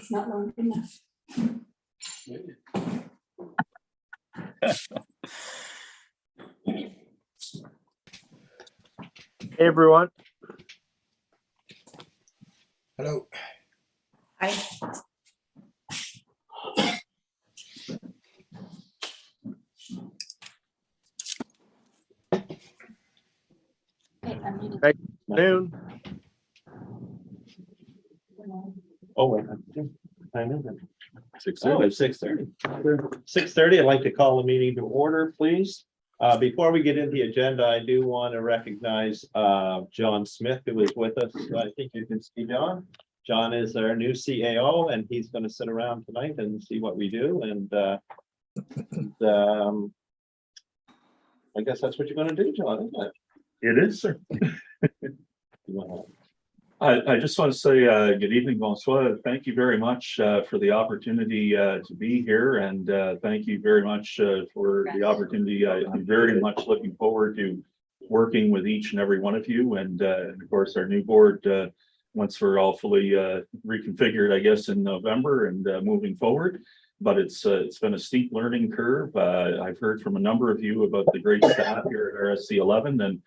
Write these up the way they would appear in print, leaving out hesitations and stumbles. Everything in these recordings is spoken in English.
It's not long enough. Hey everyone. Hello. Hi. Hey, I'm reading. Hey. Noon. Oh, wait. I know that. 6:30. 6:30. 6:30. I'd like to call the meeting to order, please. Before we get into the agenda, I do want to recognize John Smith, who is with us. I think you can see John. John is our new CAO, and he's going to sit around tonight and see what we do. And I guess that's what you're going to do, John, isn't it? It is, sir. I just want to say good evening, bonsoir. Thank you very much for the opportunity to be here, and thank you very much for the opportunity. I'm very much looking forward to working with each and every one of you, and of course our new board once we're all fully reconfigured, I guess, in November and moving forward. But it's been a steep learning curve. I've heard from a number of you about the great staff here at RSC11, and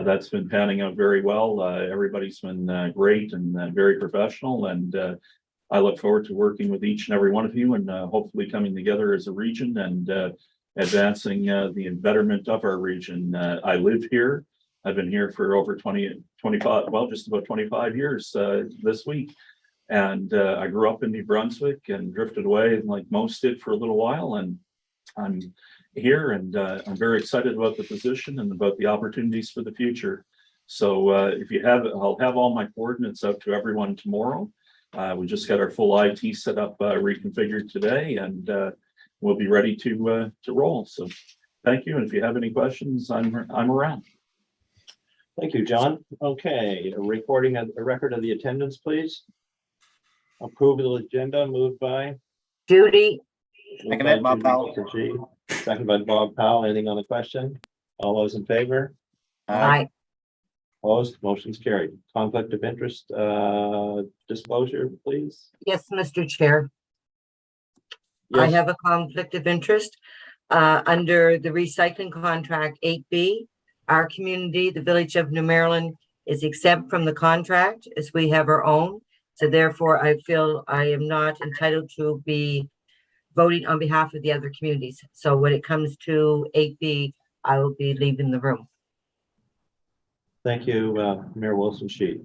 that's been panning out very well. Everybody's been great and very professional, and I look forward to working with each and every one of you, and hopefully coming together as a region and advancing the betterment of our region. I live here. I've been here for over 25, well, just about 25 years this week. And I grew up in New Brunswick and drifted away like most did for a little while. And I'm here, and I'm very excited about the position and about the opportunities for the future. So if you have, I'll have all my coordinates out to everyone tomorrow. We just got our full IT set up, reconfigured today, and we'll be ready to roll. So thank you. And if you have any questions, I'm around. Thank you, John. Okay, a record of the attendance, please. Approval of the agenda, moved by. Judy. Seconded by Bob Powell. Seconded by Bob Powell. Anything on the question? All those in favor? Aye. Opposed? Motion's carried. Conflict of interest disclosure, please. Yes, Mr. Chair. I Yes. have a conflict of interest under the recycling contract 8B. Our community, the village of New Maryland, is exempt from the contract as we have our own. So therefore, I feel I am not entitled to be voting on behalf of the other communities. So when it comes to 8B, I will be leaving the room. Thank you, Mayor Wilson-Sheet.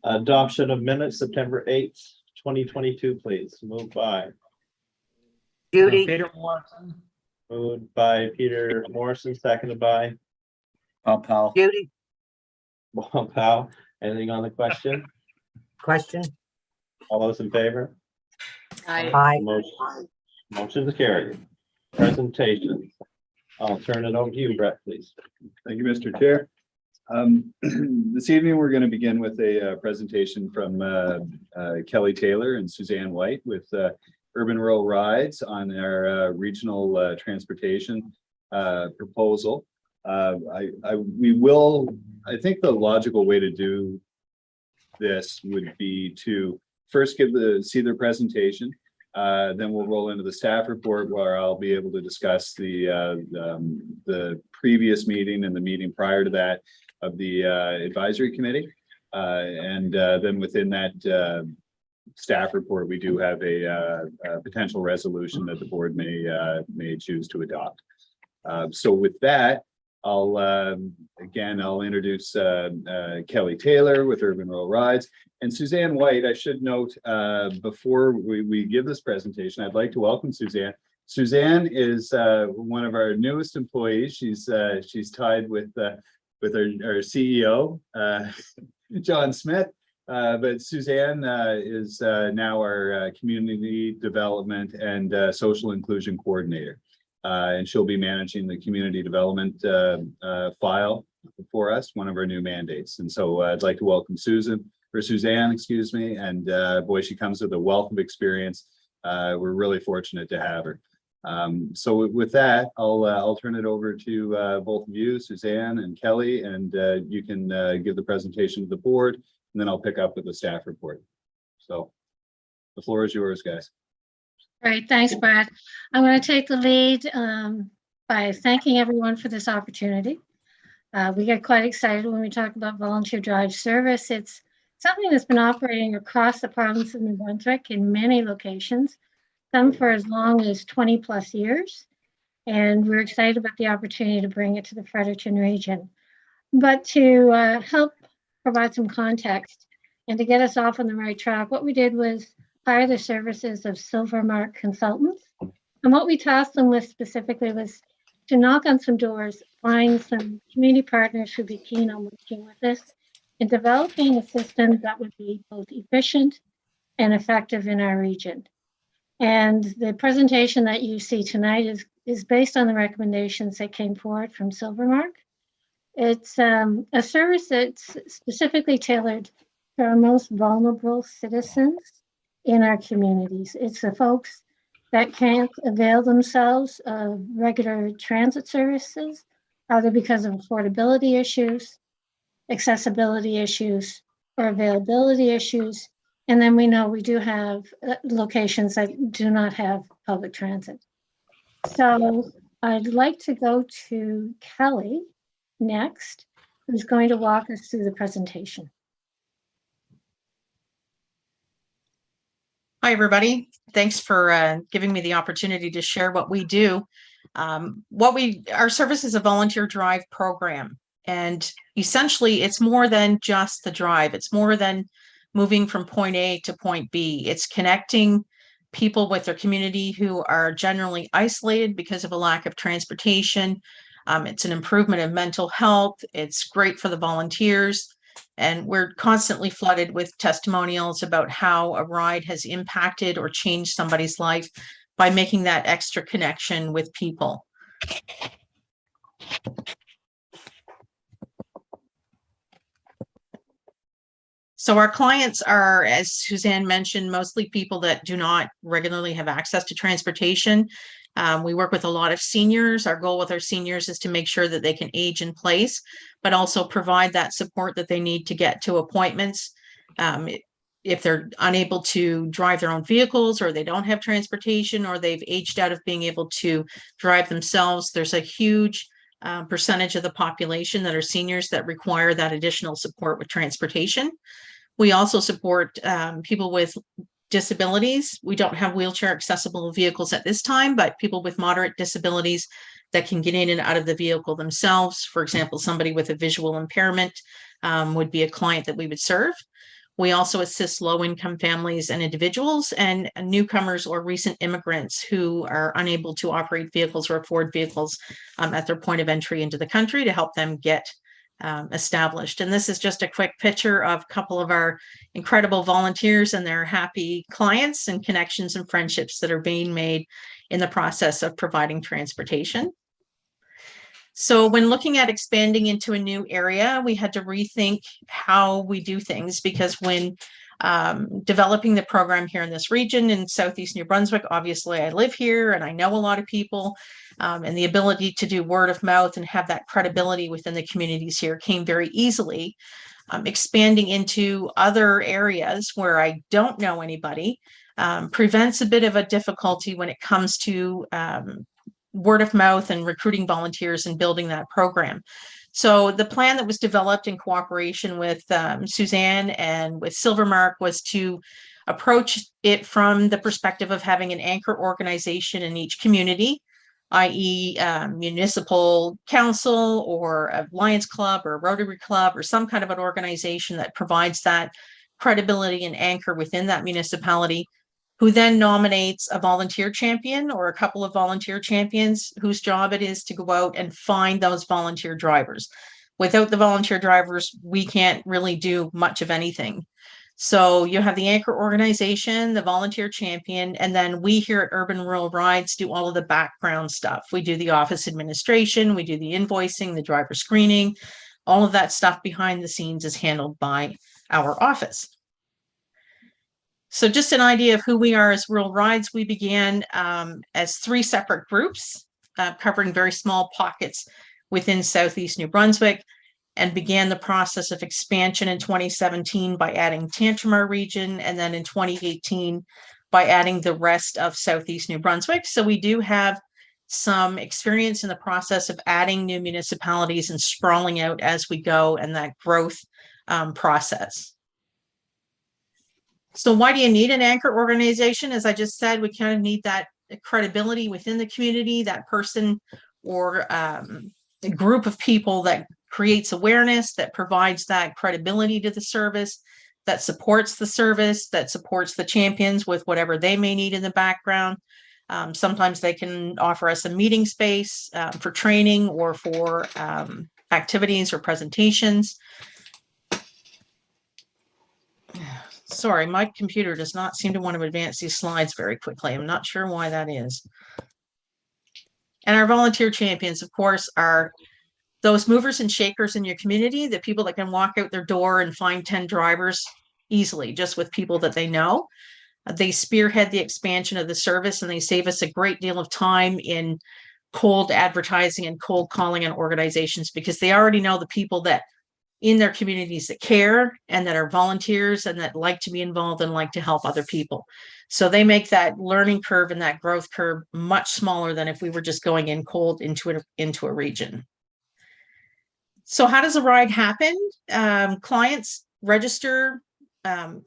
Adoption of minutes, September 8th, 2022, please. Moved by. Judy. Peter Watson. Moved by Peter Morrison, seconded by Bob Powell. Judy. Bob Powell. Anything on the question? Question. All those in favor? Aye. Motion is carried. Presentation. I'll turn it over to you, Brett, please. Thank you, Mr. Chair. This evening, we're going to begin with a presentation from Kelly Taylor and Suzanne White with Urban Rural Rides on our regional transportation proposal. I think the logical way to do this would be to first see their presentation. Then we'll roll into the staff report where I'll be able to discuss the previous meeting and the meeting prior to that of the advisory committee. And then within that staff report, we do have a potential resolution that the board may choose to adopt. So with that, I'll introduce Kelly Taylor with Urban Rural Rides. And Suzanne White, I should note, before we give this presentation, I'd like to welcome Suzanne. Suzanne is one of our newest employees. She's tied with our CEO, John Smith. But Suzanne is now our community development and social inclusion coordinator. And she'll be managing the community development file for us, one of our new mandates. And so I'd like to welcome Suzanne, excuse me, and boy, she comes with a wealth of experience. We're really fortunate to have her. So with that, I'll turn it over to both of you, Suzanne and Kelly, and you can give the presentation to the board. and then I'll pick up with the staff report. So the floor is yours, guys. Great, thanks, Brad. I'm going to take the lead by thanking everyone for this opportunity. We get quite excited when we talk about volunteer drive service. It's something that's been operating across the province of New Brunswick in many locations, some for as long as 20 plus years. And we're excited about the opportunity to bring it to the Fredericton region. But to help provide some context and to get us off on the right track, what we did was hire the services of Silvermark Consultants. And what we tasked them with specifically was to knock on some doors, find some community partners who'd be keen on working with us in developing a system that would be both efficient and effective in our region. And the presentation that you see tonight is based on the recommendations that came forward from Silvermark. It's a service that's specifically tailored to our most vulnerable citizens in our communities. It's the folks that can't avail themselves of regular transit services, either because of affordability issues, accessibility issues, or availability issues. And then we know we do have locations that do not have public transit. So I'd like to go to Kelly next, who's going to walk us through the presentation. Hi, everybody. Thanks for giving me the opportunity to share what we do. Our service is a volunteer drive program, and essentially it's more than just the drive. It's more than moving from point A to point B. It's connecting people with their community who are generally isolated because of a lack of transportation. It's an improvement of mental health. It's great for the volunteers. And we're constantly flooded with testimonials about how a ride has impacted or changed somebody's life by making that extra connection with people. So our clients are, as Suzanne mentioned, mostly people that do not regularly have access to transportation. We work with a lot of seniors. Our goal with our seniors is to make sure that they can age in place, but also provide that support that they need to get to appointments. If they're unable to drive their own vehicles, or they don't have transportation, or they've aged out of being able to drive themselves, there's a huge percentage of the population that are seniors that require that additional support with transportation. We also support people with disabilities. We don't have wheelchair accessible vehicles at this time, but people with moderate disabilities that can get in and out of the vehicle themselves. For example, somebody with a visual impairment would be a client that we would serve. We also assist low-income families and individuals and newcomers or recent immigrants who are unable to operate vehicles or afford vehicles at their point of entry into the country to help them get established. And this is just a quick picture of a couple of our incredible volunteers and their happy clients and connections and friendships that are being made in the process of providing transportation. So when looking at expanding into a new area, we had to rethink how we do things, because when developing the program here in this region in Southeast New Brunswick, obviously I live here and I know a lot of people, and the ability to do word of mouth and have that credibility within the communities here came very easily. Expanding into other areas where I don't know anybody prevents a bit of a difficulty when it comes to word of mouth and recruiting volunteers and building that program. So the plan that was developed in cooperation with Suzanne and with Silvermark was to approach it from the perspective of having an anchor organization in each community, i.e. municipal council or a Lions Club or a Rotary Club or some kind of an organization that provides that credibility and anchor within that municipality, who then nominates a volunteer champion or a couple of volunteer champions whose job it is to go out and find those volunteer drivers. Without the volunteer drivers, we can't really do much of anything. So you have the anchor organization, the volunteer champion, and then we here at Urban Rural Rides do all of the background stuff. We do the office administration, we do the invoicing, the driver screening, all of that stuff behind the scenes is handled by our office. So just an idea of who we are as Rural Rides, we began as 3 separate groups covering very small pockets within Southeast New Brunswick. and began the process of expansion in 2017 by adding Tantramar region, and then in 2018 by adding the rest of Southeast New Brunswick. So we do have some experience in the process of adding new municipalities and sprawling out as we go, and that growth process. So why do you need an anchor organization? As I just said, we kind of need that credibility within the community, that person or a group of people that creates awareness, that provides that credibility to the service, that supports the service, that supports the champions with whatever they may need in the background. Sometimes they can offer us a meeting space for training or for activities or presentations. Sorry, my computer does not seem to want to advance these slides very quickly. I'm not sure why that is. And our volunteer champions, of course, are those movers and shakers in your community, the people that can walk out their door and find 10 drivers easily, just with people that they know. They spearhead the expansion of the service, and they save us a great deal of time in cold advertising and cold calling on organizations, because they already know the people that in their communities that care and that are volunteers and that like to be involved and like to help other people. So they make that learning curve and that growth curve much smaller than if we were just going in cold into a region. So how does a ride happen? Clients register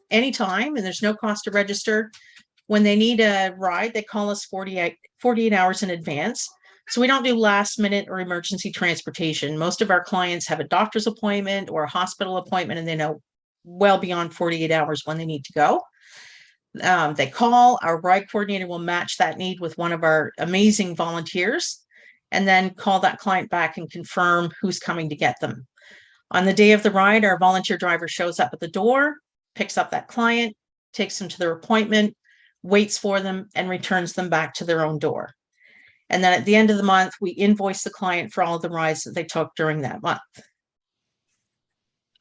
anytime, and there's no cost to register. When they need a ride, they call us 48 hours in advance. So we don't do last minute or emergency transportation. Most of our clients have a doctor's appointment or a hospital appointment, and they know well beyond 48 hours when they need to go. They call, our ride coordinator will match that need with one of our amazing volunteers, and then call that client back and confirm who's coming to get them. On the day of the ride, our volunteer driver shows up at the door, picks up that client, takes them to their appointment, waits for them, and returns them back to their own door. And then at the end of the month, we invoice the client for all of the rides that they took during that month.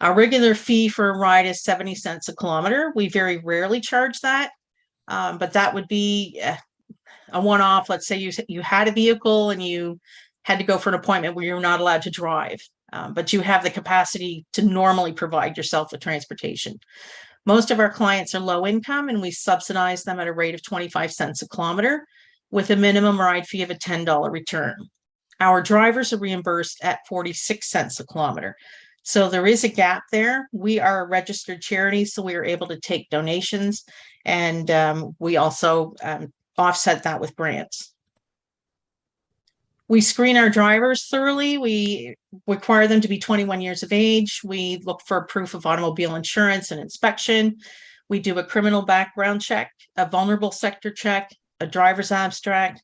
Our regular fee for a ride is 70 cents a kilometer. We very rarely charge that, but that would be a one-off. Let's say you had a vehicle and you had to go for an appointment where you're not allowed to drive, but you have the capacity to normally provide yourself with transportation. Most of our clients are low income, and we subsidize them at a rate of 25 cents a kilometer with a minimum ride fee of a $10 return. Our drivers are reimbursed at 46 cents a kilometer. So there is a gap there. We are a registered charity, so we are able to take donations, and we also offset that with grants. We screen our drivers thoroughly. We require them to be 21 years of age. We look for proof of automobile insurance and inspection. We do a criminal background check, a vulnerable sector check, a driver's abstract,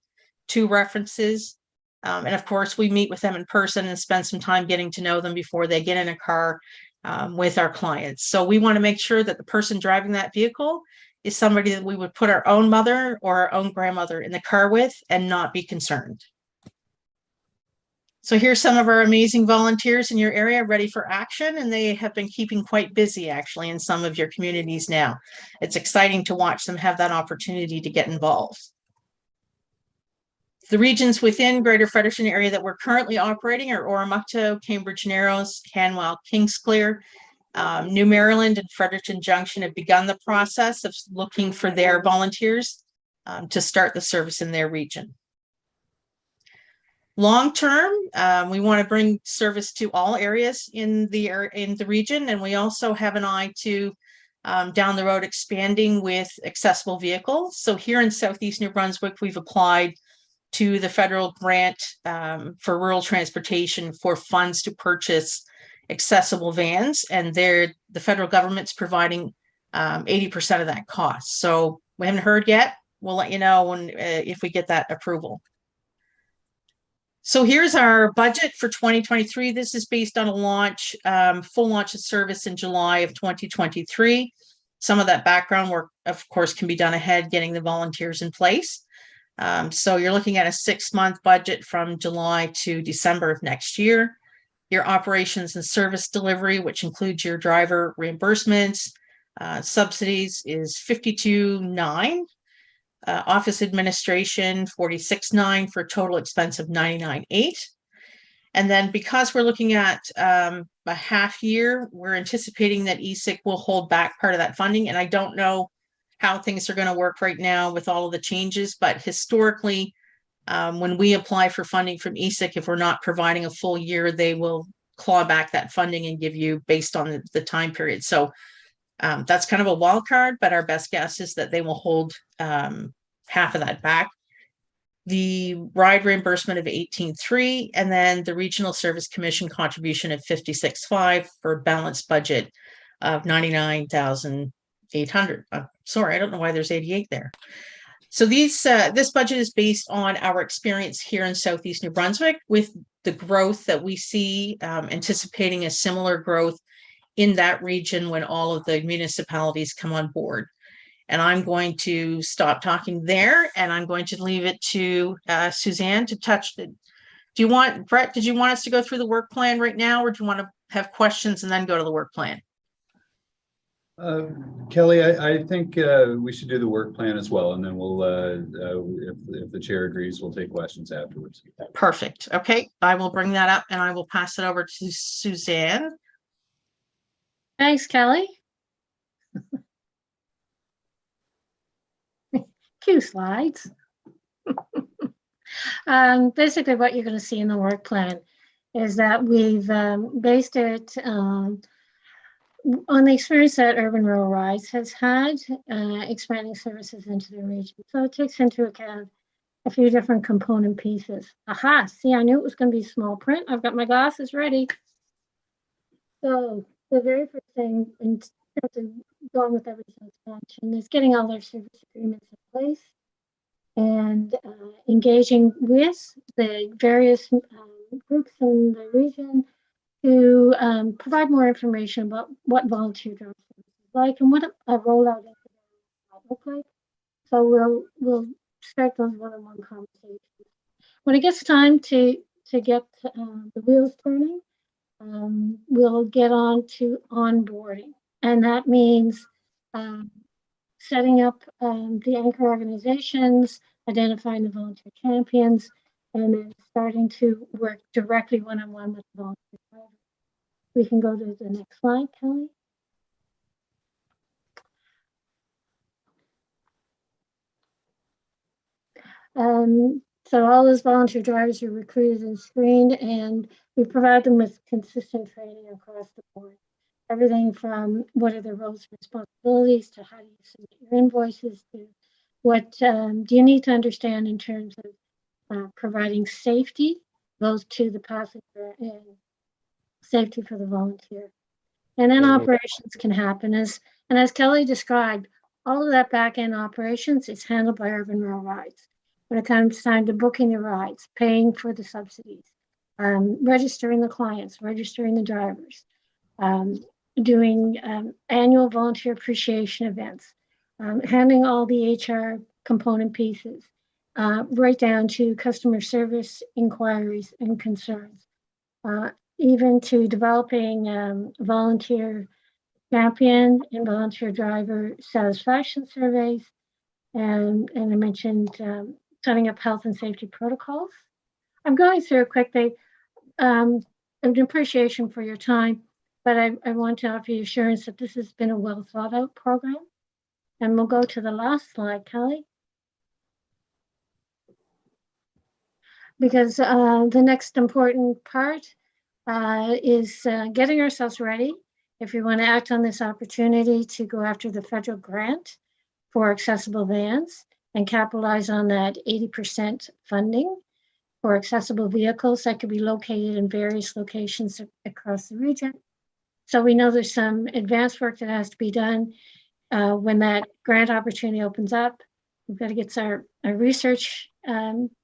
2 references. And of course, we meet with them in person and spend some time getting to know them before they get in a car with our clients. So we want to make sure that the person driving that vehicle is somebody that we would put our own mother or our own grandmother in the car with and not be concerned. So here's some of our amazing volunteers in your area ready for action, and they have been keeping quite busy actually in some of your communities now. It's exciting to watch them have that opportunity to get involved. The regions within Greater Fredericton area that we're currently operating are Oromocto, Cambridge Narrows, Hanwell, Kingsclear. New Maryland and Fredericton Junction have begun the process of looking for their volunteers to start the service in their region. Long term, we want to bring service to all areas in the region, and we also have an eye to down the road expanding with accessible vehicles. So here in Southeast New Brunswick, we've applied to the federal grant for rural transportation for funds to purchase accessible vans, and the federal government's providing 80% of that cost. So we haven't heard yet. We'll let you know when if we get that approval. So here's our budget for 2023. This is based on a launch, full launch of service in July of 2023. Some of that background work, of course, can be done ahead, getting the volunteers in place. So you're looking at a 6-month budget from July to December of next year. Your operations and service delivery, which includes your driver reimbursements, subsidies, is $52,900. Office administration, $46,900 for a total expense of $99,800. And then because we're looking at a half year, we're anticipating that ESIC will hold back part of that funding. And I don't know how things are going to work right now with all of the changes, but historically, when we apply for funding from ESIC, if we're not providing a full year, they will claw back that funding and give you based on the time period. So that's kind of a wild card, but our best guess is that they will hold half of that back. The ride reimbursement of 18.3, and then the Regional Service Commission contribution of 56.5 for a balanced budget of 99,800. Sorry, I don't know why there's 88 there. So this budget is based on our experience here in Southeast New Brunswick with the growth that we see, anticipating a similar growth in that region when all of the municipalities come on board. And I'm going to stop talking there, and I'm going to leave it to Suzanne to touch the. Brett, did you want us to go through the work plan right now, or do you want to have questions and then go to the work plan? Kelly, I think we should do the work plan as well, and then we'll, if the chair agrees, we'll take questions afterwards. Perfect. Okay, I will bring that up and I will pass it over to Suzanne. Thanks, Kelly. Cue slides. Basically, what you're going to see in the work plan is that we've based it on the experience that Urban Rural Rides has had, expanding services into the region. So it takes into account a few different component pieces. Aha, see, I knew it was going to be small print. I've got my glasses ready. So the very first thing, in terms of going with everything expansion, is getting all their service agreements in place and engaging with the various groups in the region to provide more information about what volunteer drive service is like and what a rollout might look like. So we'll start those one-on-one conversations. When it gets time to get the wheels turning, we'll get on to onboarding, and that means setting up the anchor organizations, identifying the volunteer champions, and then starting to work directly one-on-one with the volunteer drivers. We can go to the next slide, Kelly. So all those volunteer drivers are recruited and screened, and we provide them with consistent training across the board. Everything from what are their roles and responsibilities to how do you submit your invoices to what do you need to understand in terms of providing safety, both to the passenger and safety for the volunteer. And then operations can happen as Kelly described, all of that back end operations is handled by Urban Rural Rides. When it comes time to booking the rides, paying for the subsidies, registering the clients, registering the drivers, doing annual volunteer appreciation events, handling all the HR component pieces, right down to customer service inquiries and concerns, even to developing volunteer champion and volunteer driver satisfaction surveys. And I mentioned setting up health and safety protocols. I'm going through it quickly. An appreciation for your time, but I want to offer you assurance that this has been a well thought out program. And we'll go to the last slide, Kelly. Because the next important part is getting ourselves ready if we want to act on this opportunity to go after the federal grant for accessible vans and capitalize on that 80% funding for accessible vehicles that could be located in various locations across the region. So we know there's some advanced work that has to be done when that grant opportunity opens up. We've got to get our research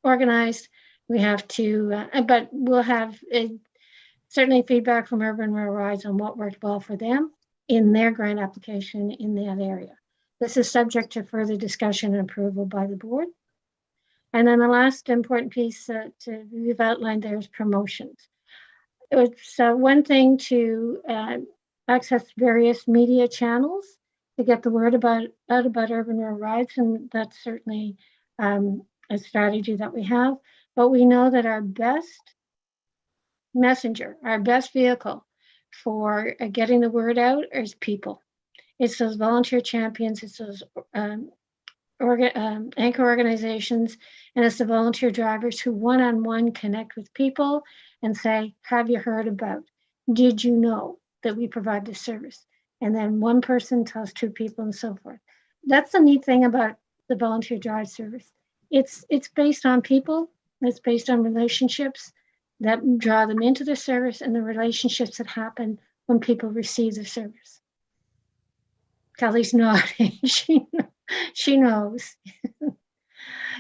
organized. We have to, but we'll have certainly feedback from Urban Rural Rides on what worked well for them in their grant application in that area. This is subject to further discussion and approval by the board. And then the last important piece that we've outlined there is promotions. It's one thing to access various media channels to get the word out about Urban Rural Rides, and that's certainly a strategy that we have. But we know that our best messenger, our best vehicle for getting the word out is people. It's those volunteer champions, it's those anchor organizations, and it's the volunteer drivers who one-on-one connect with people and say, have you heard about? Did you know that we provide this service? And then one person tells two people and so forth. That's the neat thing about the volunteer drive service. It's based on people, it's based on relationships that draw them into the service and the relationships that happen when people receive the service. Kelly's nodding. She knows.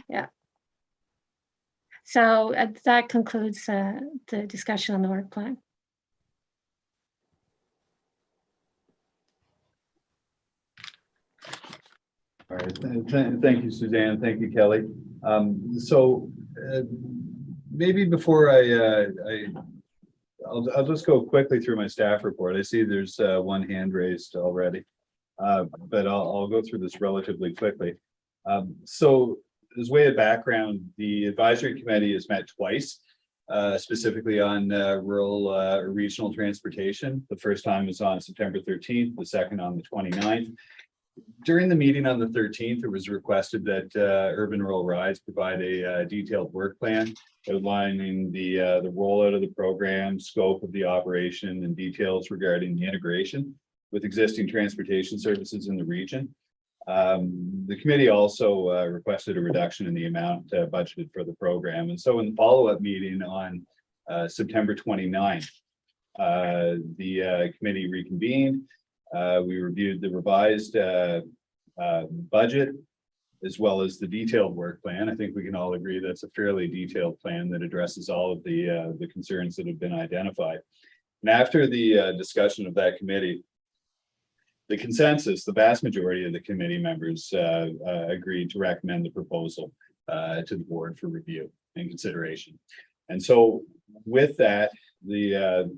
Yeah. So that concludes the discussion on the work plan. All right, thank you, Suzanne. Thank you, Kelly. Maybe before I'll just go quickly through my staff report. I see there's one hand raised already, but I'll go through this relatively quickly. So as way of background, the advisory committee has met twice, specifically on rural regional transportation. The first time was on September 13th, the second on the 29th. During the meeting on the 13th, it was requested that Urban Rural Rides provide a detailed work plan outlining the rollout of the program, scope of the operation, and details regarding the integration with existing transportation services in the region. The committee also requested a reduction in the amount budgeted for the program. And so in the follow-up meeting on September 29th, the committee reconvened. We reviewed the revised budget as well as the detailed work plan. I think we can all agree that's a fairly detailed plan that addresses all of the concerns that have been identified. And after the discussion of that committee, the consensus, the vast majority of the committee members agreed to recommend the proposal to the board for review and consideration. And so with that, the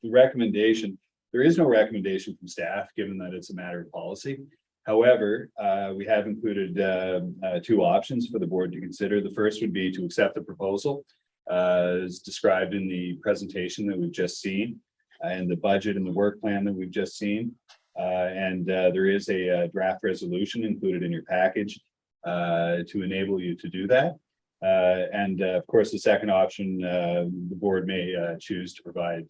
recommendation, there is no recommendation from staff, given that it's a matter of policy. However, we have included two options for the board to consider. The first would be to accept the proposal as described in the presentation that we've just seen, and the budget and the work plan that we've just seen. There is a draft resolution included in your package to enable you to do that. Of course, the second option, the board may choose to provide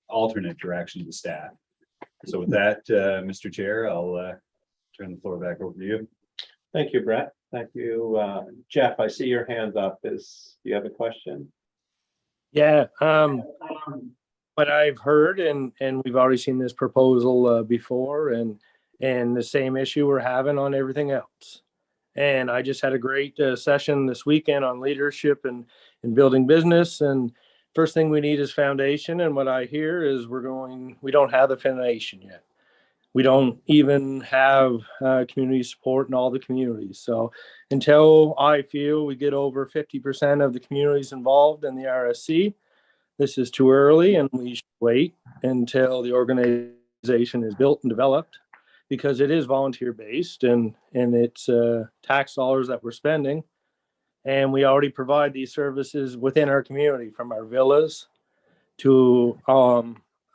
alternate direction to staff. So with that, Mr. Chair, I'll turn the floor back over to you. Thank you, Brett. Thank you. Jeff, I see your hand up. Do you have a question? Yeah, what I've heard, and we've already seen this proposal before, and the same issue we're having on everything else. And I just had a great session this weekend on leadership and building business. And first thing we need is foundation. And what I hear is we don't have the foundation yet. We don't even have community support in all the communities. So until I feel we get over 50% of the communities involved in the RSC, this is too early, and we should wait until the organization is built and developed, because it is volunteer based and it's tax dollars that we're spending. And we already provide these services within our community, from our villas to a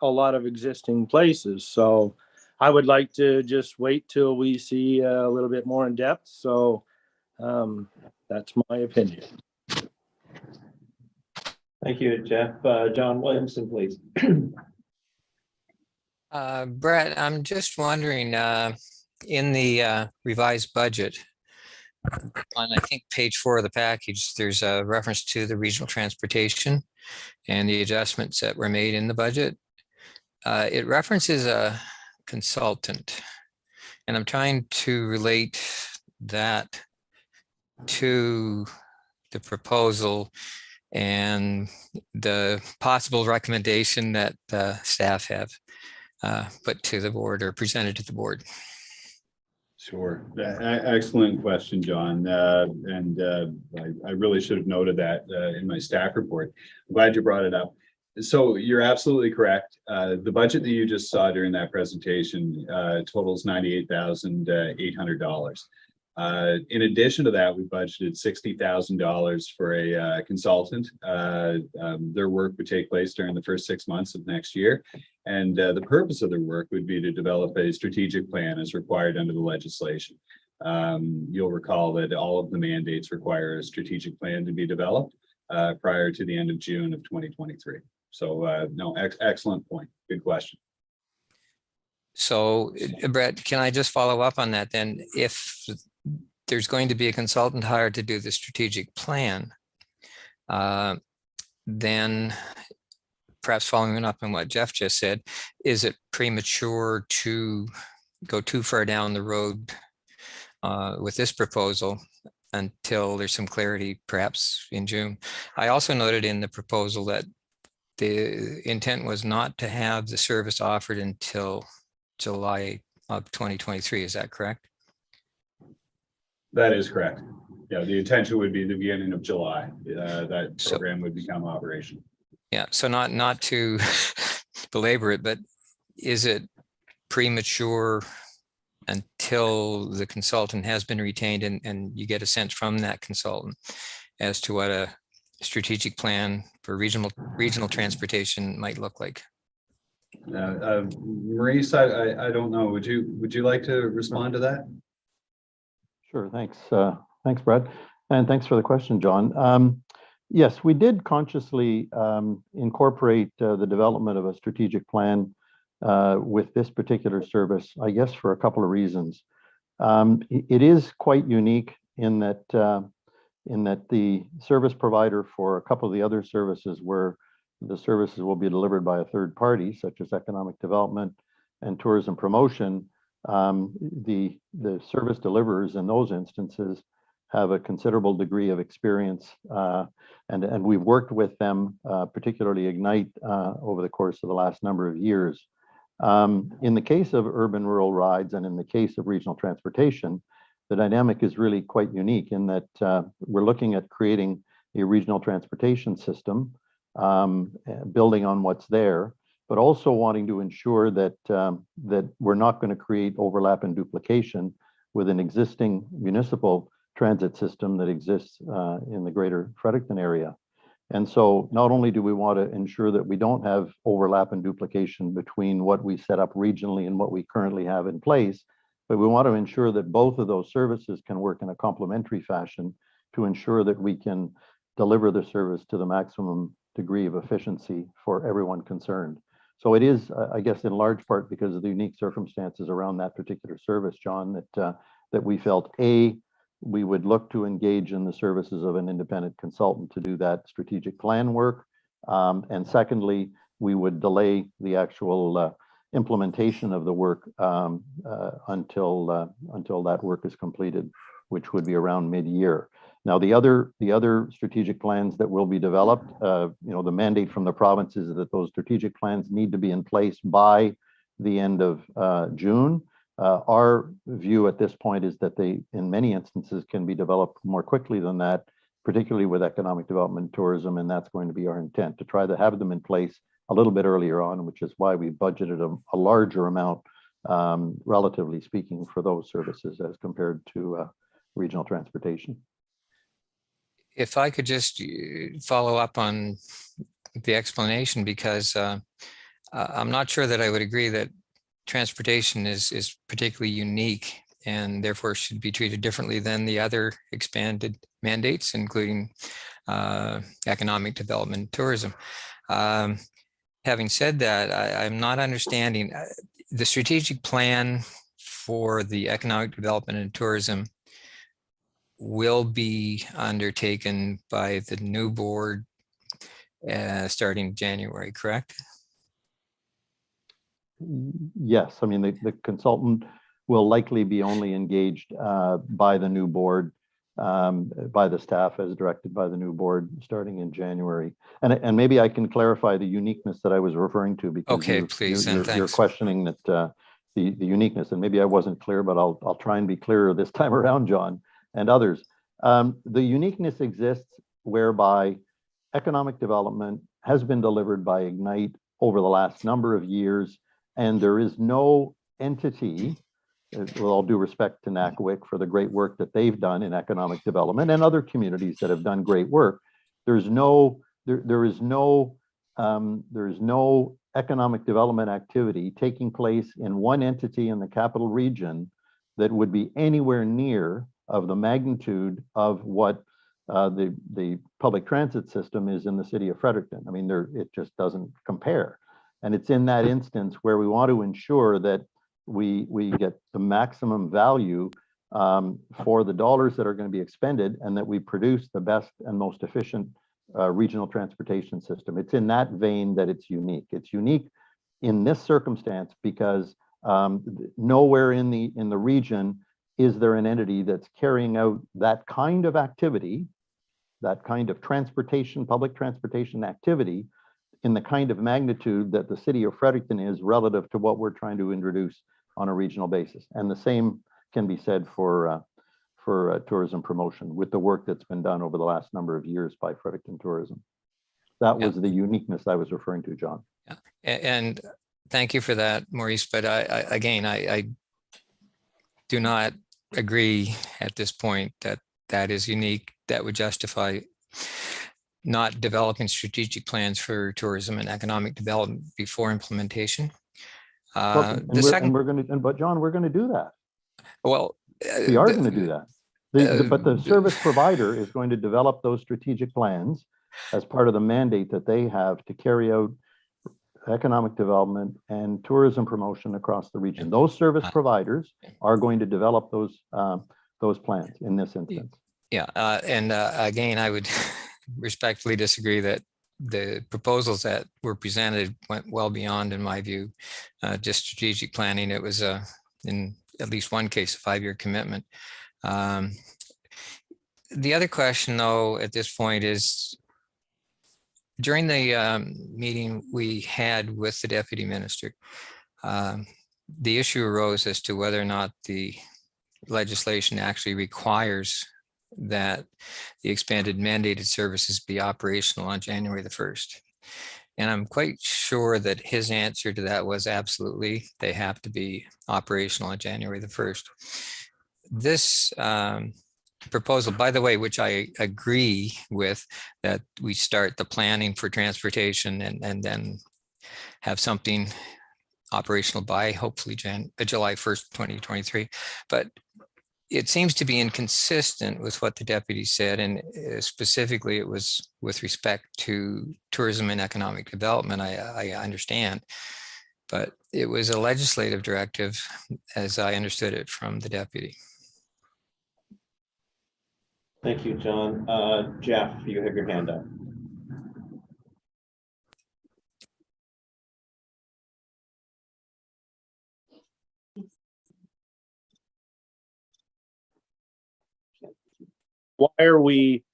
lot of existing places. So I would like to just wait till we see a little bit more in depth. So that's my opinion. Thank you, Jeff. John Williamson, please. Brett, I'm just wondering, in the revised budget, on I think page 4 of the package, there's a reference to the regional transportation and the adjustments that were made in the budget. It references a consultant, and I'm trying to relate that to the proposal and the possible recommendation that staff have put to the board or presented to the board. Sure. Excellent question, John. I really should have noted that in my staff report. I'm glad you brought it up. So you're absolutely correct. The budget that you just saw during that presentation totals $98,800. In addition to that, we budgeted $60,000 for a consultant. Their work would take place during the first 6 months of next year. And the purpose of their work would be to develop a strategic plan as required under the legislation. You'll recall that all of the mandates require a strategic plan to be developed prior to the end of June of 2023. So no, excellent point. Good question. So Brett, can I just follow up on that then? If there's going to be a consultant hired to do the strategic plan, then perhaps following up on what Jeff just said, is it premature to go too far down the road with this proposal until there's some clarity, perhaps in June? I also noted in the proposal that the intent was not to have the service offered until July of 2023. Is that correct? That is correct. Yeah, the intention would be the beginning of July. That program would become operational. Yeah, so not to belabor it, but is it premature until the consultant has been retained and you get a sense from that consultant as to what a strategic plan for regional transportation might look like? Maurice, I don't know. Would you like to respond to that? Sure, thanks. Thanks, Brad. And thanks for the question, John. Yes, we did consciously incorporate the development of a strategic plan with this particular service, I guess, for a couple of reasons. It is quite unique in that the service provider for a couple of the other services where the services will be delivered by a third party, such as economic development and tourism promotion, the service deliverers in those instances have a considerable degree of experience, and we've worked with them, particularly Ignite, over the course of the last number of years. In the case of urban rural rides and in the case of regional transportation, the dynamic is really quite unique in that we're looking at creating a regional transportation system, building on what's there, but also wanting to ensure that that we're not going to create overlap and duplication with an existing municipal transit system that exists in the greater Fredericton area. And so not only do we want to ensure that we don't have overlap and duplication between what we set up regionally and what we currently have in place, but we want to ensure that both of those services can work in a complementary fashion to ensure that we can deliver the service to the maximum degree of efficiency for everyone concerned. So it is, I guess, in large part because of the unique circumstances around that particular service, John, that we felt, A, we would look to engage in the services of an independent consultant to do that strategic plan work. And secondly, we would delay the actual implementation of the work until that work is completed, which would be around mid-year. Now, the other strategic plans that will be developed, the mandate from the province is that those strategic plans need to be in place by the end of June. Our view at this point is that they, in many instances, can be developed more quickly than that, particularly with economic development and tourism, and that's going to be our intent, to try to have them in place a little bit earlier on, which is why we budgeted a larger amount, relatively speaking, for those services as compared to regional transportation. If I could just follow up on the explanation, because I'm not sure that I would agree that transportation is particularly unique and therefore should be treated differently than the other expanded mandates, including economic development and tourism. Having said that, I'm not understanding the strategic plan for the economic development and tourism will be undertaken by the new board starting January, correct? Yes, I mean, the consultant will likely be only engaged by the new board, by the staff as directed by the new board starting in January. And maybe I can clarify the uniqueness that I was referring to, because okay, please, and you're questioning that the uniqueness, and maybe I wasn't clear, but I'll try and be clearer this time around, John and others. The uniqueness exists whereby economic development has been delivered by Ignite over the last number of years, and there is no entity with all due respect to Nakawik for the great work that they've done in economic development and other communities that have done great work, there is no economic development activity taking place in one entity in the capital region that would be anywhere near of the magnitude of what the public transit system is in the city of Fredericton. I mean, it just doesn't compare. And it's in that instance where we want to ensure that we get the maximum value for the dollars that are going to be expended, and that we produce the best and most efficient regional transportation system. It's in that vein that it's unique. It's unique in this circumstance because nowhere in the region is there an entity that's carrying out that kind of activity, that kind of transportation, public transportation activity, in the kind of magnitude that the city of Fredericton is relative to what we're trying to introduce on a regional basis. And the same can be said for tourism promotion with the work that's been done over the last number of years by Fredericton Tourism. That was the uniqueness I was referring to, John. Yeah. And thank you for that, Maurice. But I do not agree at this point that that is unique. That would justify not developing strategic plans for tourism and economic development before implementation. But John, we're going to do that. Well, we are going to do that. But the service provider is going to develop those strategic plans as part of the mandate that they have to carry out economic development and tourism promotion across the region. Those service providers are going to develop those plans in this instance. Yeah, and again, I would respectfully disagree that the proposals that were presented went well beyond, in my view, just strategic planning. It was in at least one case, a 5-year commitment. The other question, though, at this point is, during the meeting we had with the deputy minister, the issue arose as to whether or not the legislation actually requires that the expanded mandated services be operational on January the 1st. And I'm quite sure that his answer to that was absolutely, they have to be operational on January the 1st. This proposal, by the way, which I agree with, that we start the planning for transportation and then have something operational by hopefully July 1st, 2023. But it seems to be inconsistent with what the deputy said, and specifically it was with respect to tourism and economic development. I understand, but it was a legislative directive as I understood it from the deputy. Thank you, John. Jeff, you have your hand up. Why are we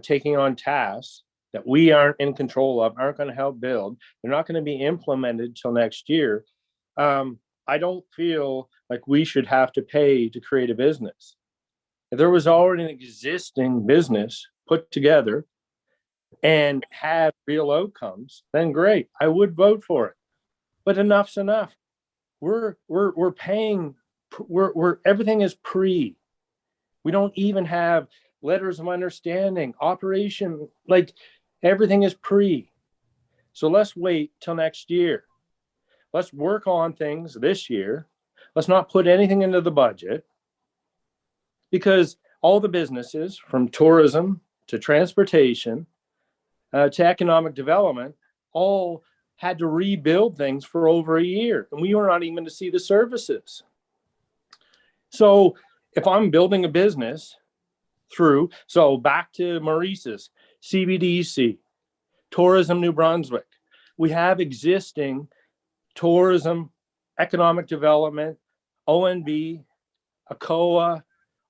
taking on tasks that we aren't in control of, aren't going to help build? They're not going to be implemented till next year. I don't feel like we should have to pay to create a business. If there was already an existing business put together and had real outcomes, then great, I would vote for it. But enough's enough. We're paying. Everything is pre. We don't even have letters of understanding, operation, like everything is pre. So let's wait till next year. Let's work on things this year. Let's not put anything into the budget, because all the businesses from tourism to transportation to economic development all had to rebuild things for over a year, and we were not even to see the services. So if I'm building a business so back to Maurice's CBDC, Tourism New Brunswick, we have existing tourism, economic development, ONB, ACOA,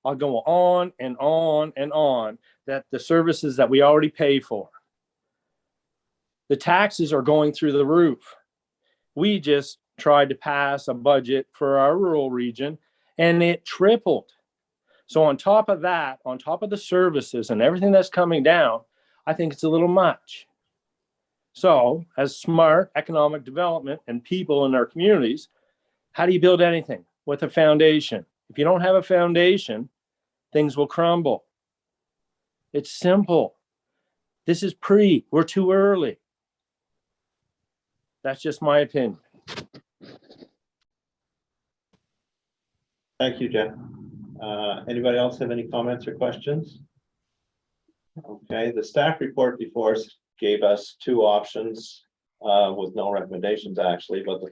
I'll go on and on and on, that the services that we already pay for. The taxes are going through the roof. We just tried to pass a budget for our rural region and it tripled. So on top of that, on top of the services and everything that's coming down, I think it's a little much. So as smart economic development and people in our communities, how do you build anything? with a foundation. If you don't have a foundation, things will crumble. It's simple. This is we're too early. That's just my opinion. Thank you, Jeff. Anybody else have any comments or questions? Okay, the staff report before us gave us two options with no recommendations actually, but the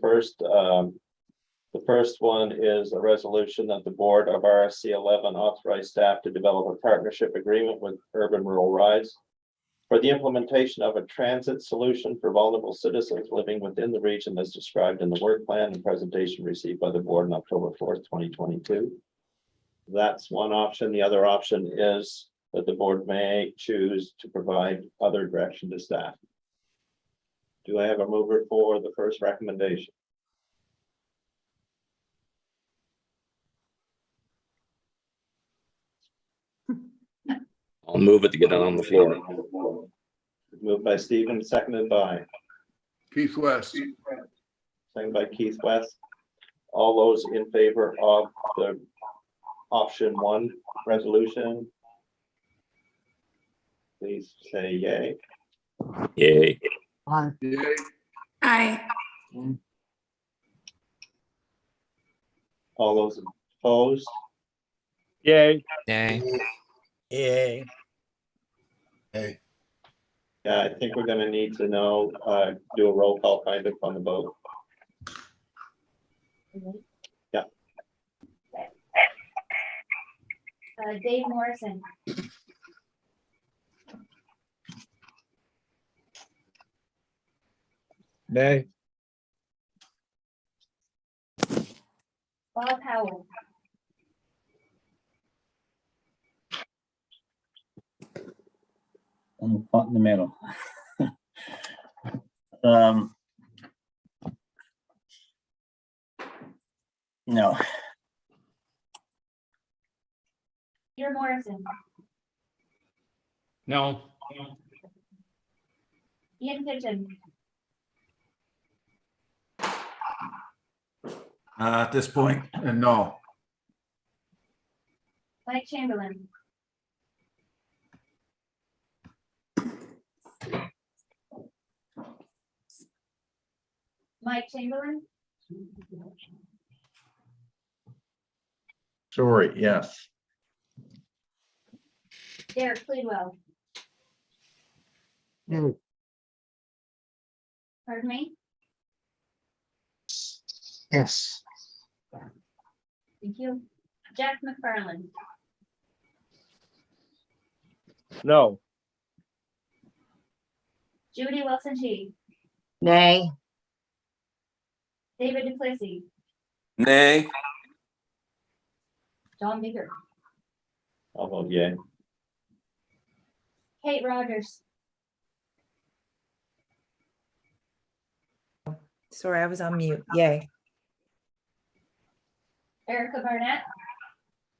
first one is a resolution that the board of RSC11 authorized staff to develop a partnership agreement with Urban Rural Rides for the implementation of a transit solution for vulnerable citizens living within the region as described in the work plan and presentation received by the board on October 4th, 2022. That's one option. The other option is that the board may choose to provide other direction to staff. Do I have a mover for the first recommendation? I'll move it to get it on the floor. Moved by Stephen, seconded by Keith West. seconded by Keith West. All those in favor of the option one resolution, please say yay. Yay. Yay. Aye. All those opposed, Yay. Nay. Yay. yeah, I think we're gonna need to know, do a roll call kind of on the vote. Yeah. Dave Morrison. Nay. Bob Howell. I'm caught in the middle. Um. No. Peter Morrison. No. Ian Kitchen. At this point, no. Mike Chamberlain. Mike Chamberlain. Sorry, yes. Derek Cleadwell. Pardon me? Yes. Thank you. Jack McFarland. No. Judy Wilson-Chi. Nay. David Duplessis. Nay. John Baker. I'll vote yay. Kate Rogers. Sorry, I was on mute. Yay. Erica Barnett.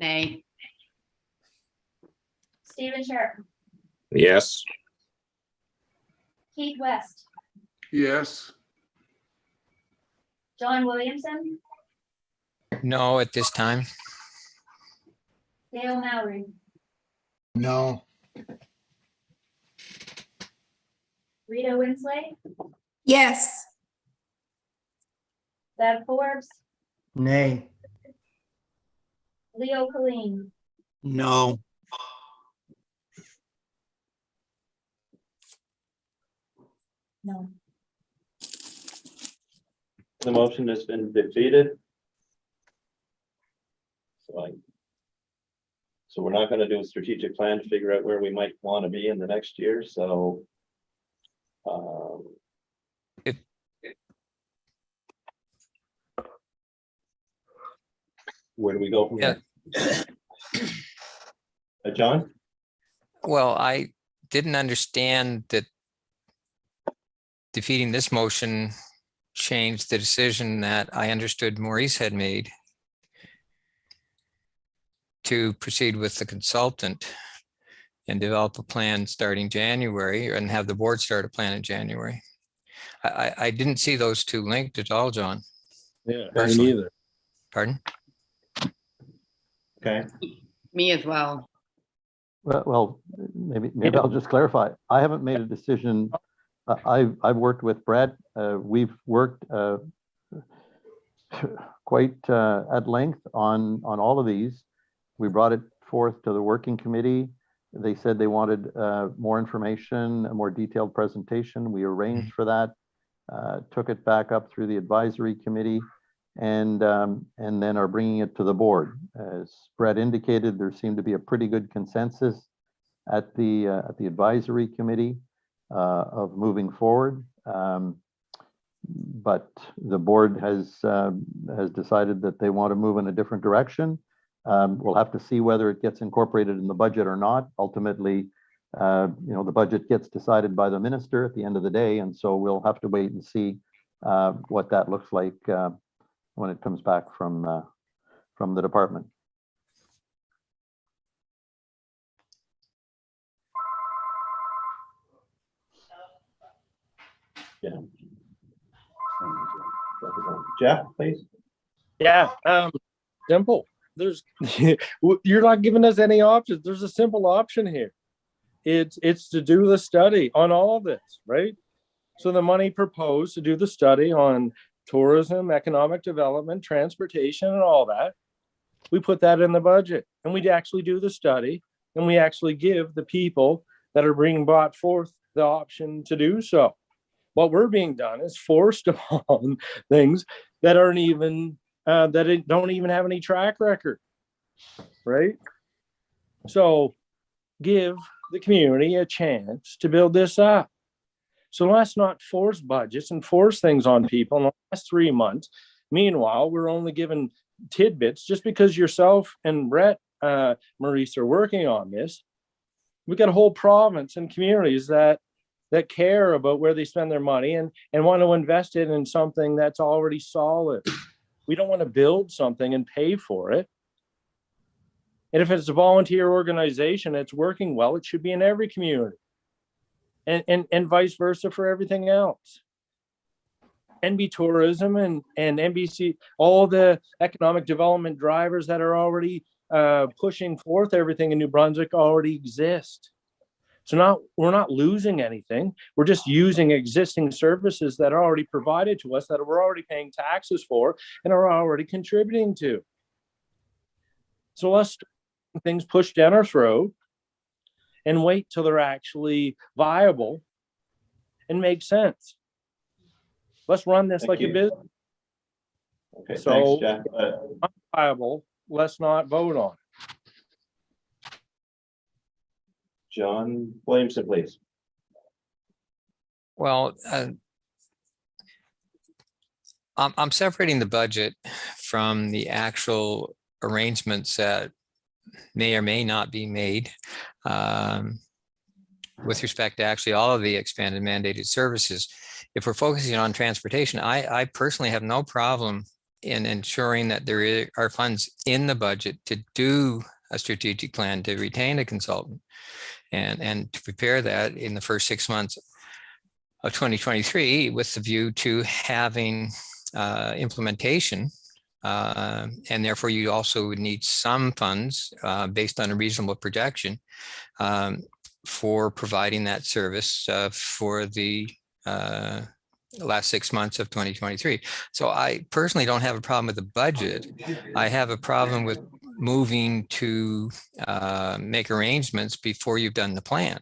Nay. Stephen Sharp. Yes. Keith West. Yes. John Williamson. No, at this time. Dale Mowry. No. Rita Winsley. Yes. Bev Forbes. Nay. Leo Colleen. No. No. The motion has been defeated. So we're not gonna do a strategic plan to figure out where we might want to be in the next year, so. Where do we go from here? John? Well, I didn't understand that defeating this motion changed the decision that I understood Maurice had made to proceed with the consultant and develop a plan starting January and have the board start a plan in January. I didn't see those two linked at all, John. Yeah, me Personally. neither. Pardon? Okay, Me as well. Well, maybe I'll just clarify. I haven't made a decision. I've worked with Brett. We've worked quite at length on all of these. We brought it forth to the working committee. They said they wanted more information, a more detailed presentation. We arranged for that, took it back up through the advisory committee, and then are bringing it to the board. As Brett indicated, there seemed to be a pretty good consensus at the advisory committee of moving forward. But the board has decided that they want to move in a different direction. We'll have to see whether it gets incorporated in the budget or not. Ultimately, the budget gets decided by the minister at the end of the day, and so we'll have to wait and see what that looks like when it comes back from the department. yeah. Jeff, please. Yeah, simple. There's you're not giving us any options. There's a simple option here. It's to do the study on all of this, right? So the money proposed to do the study on tourism, economic development, transportation, and all that, we put that in the budget, and we actually do the study, and we actually give the people that are being brought forth the option to do so. What we're being done is forced upon things that aren't even don't even have any track record, right? So give the community a chance to build this up. So let's not force budgets and force things on people in the last 3 months. Meanwhile, we're only given tidbits just because yourself and Brett, Maurice, are working on this. We've got a whole province and communities that care about where they spend their money and want to invest it in something that's already solid. We don't want to build something and pay for it. And if it's a volunteer organization, it's working well, it should be in every community. And vice versa for everything else. NB Tourism and NBC, all the economic development drivers that are already pushing forth everything in New Brunswick already exist. So we're not losing anything. We're just using existing services that are already provided to us, that we're already paying taxes for and are already contributing to. So let's things pushed down our throat and wait till they're actually viable and make sense. Let's run this Thank like you. a business. Okay, So, thanks, Jeff. Viable, let's not vote on it. John Williamson, please. Well, I'm separating the budget from the actual arrangements that may or may not be made with respect to actually all of the expanded mandated services. If we're focusing on transportation, I personally have no problem in ensuring that there are funds in the budget to do a strategic plan, to retain a consultant and to prepare that in the first 6 months of 2023 with the view to having implementation. And therefore you also would need some funds based on a reasonable projection for providing that service for the last 6 months of 2023. So I personally don't have a problem with the budget. I have a problem with moving to make arrangements before you've done the plan.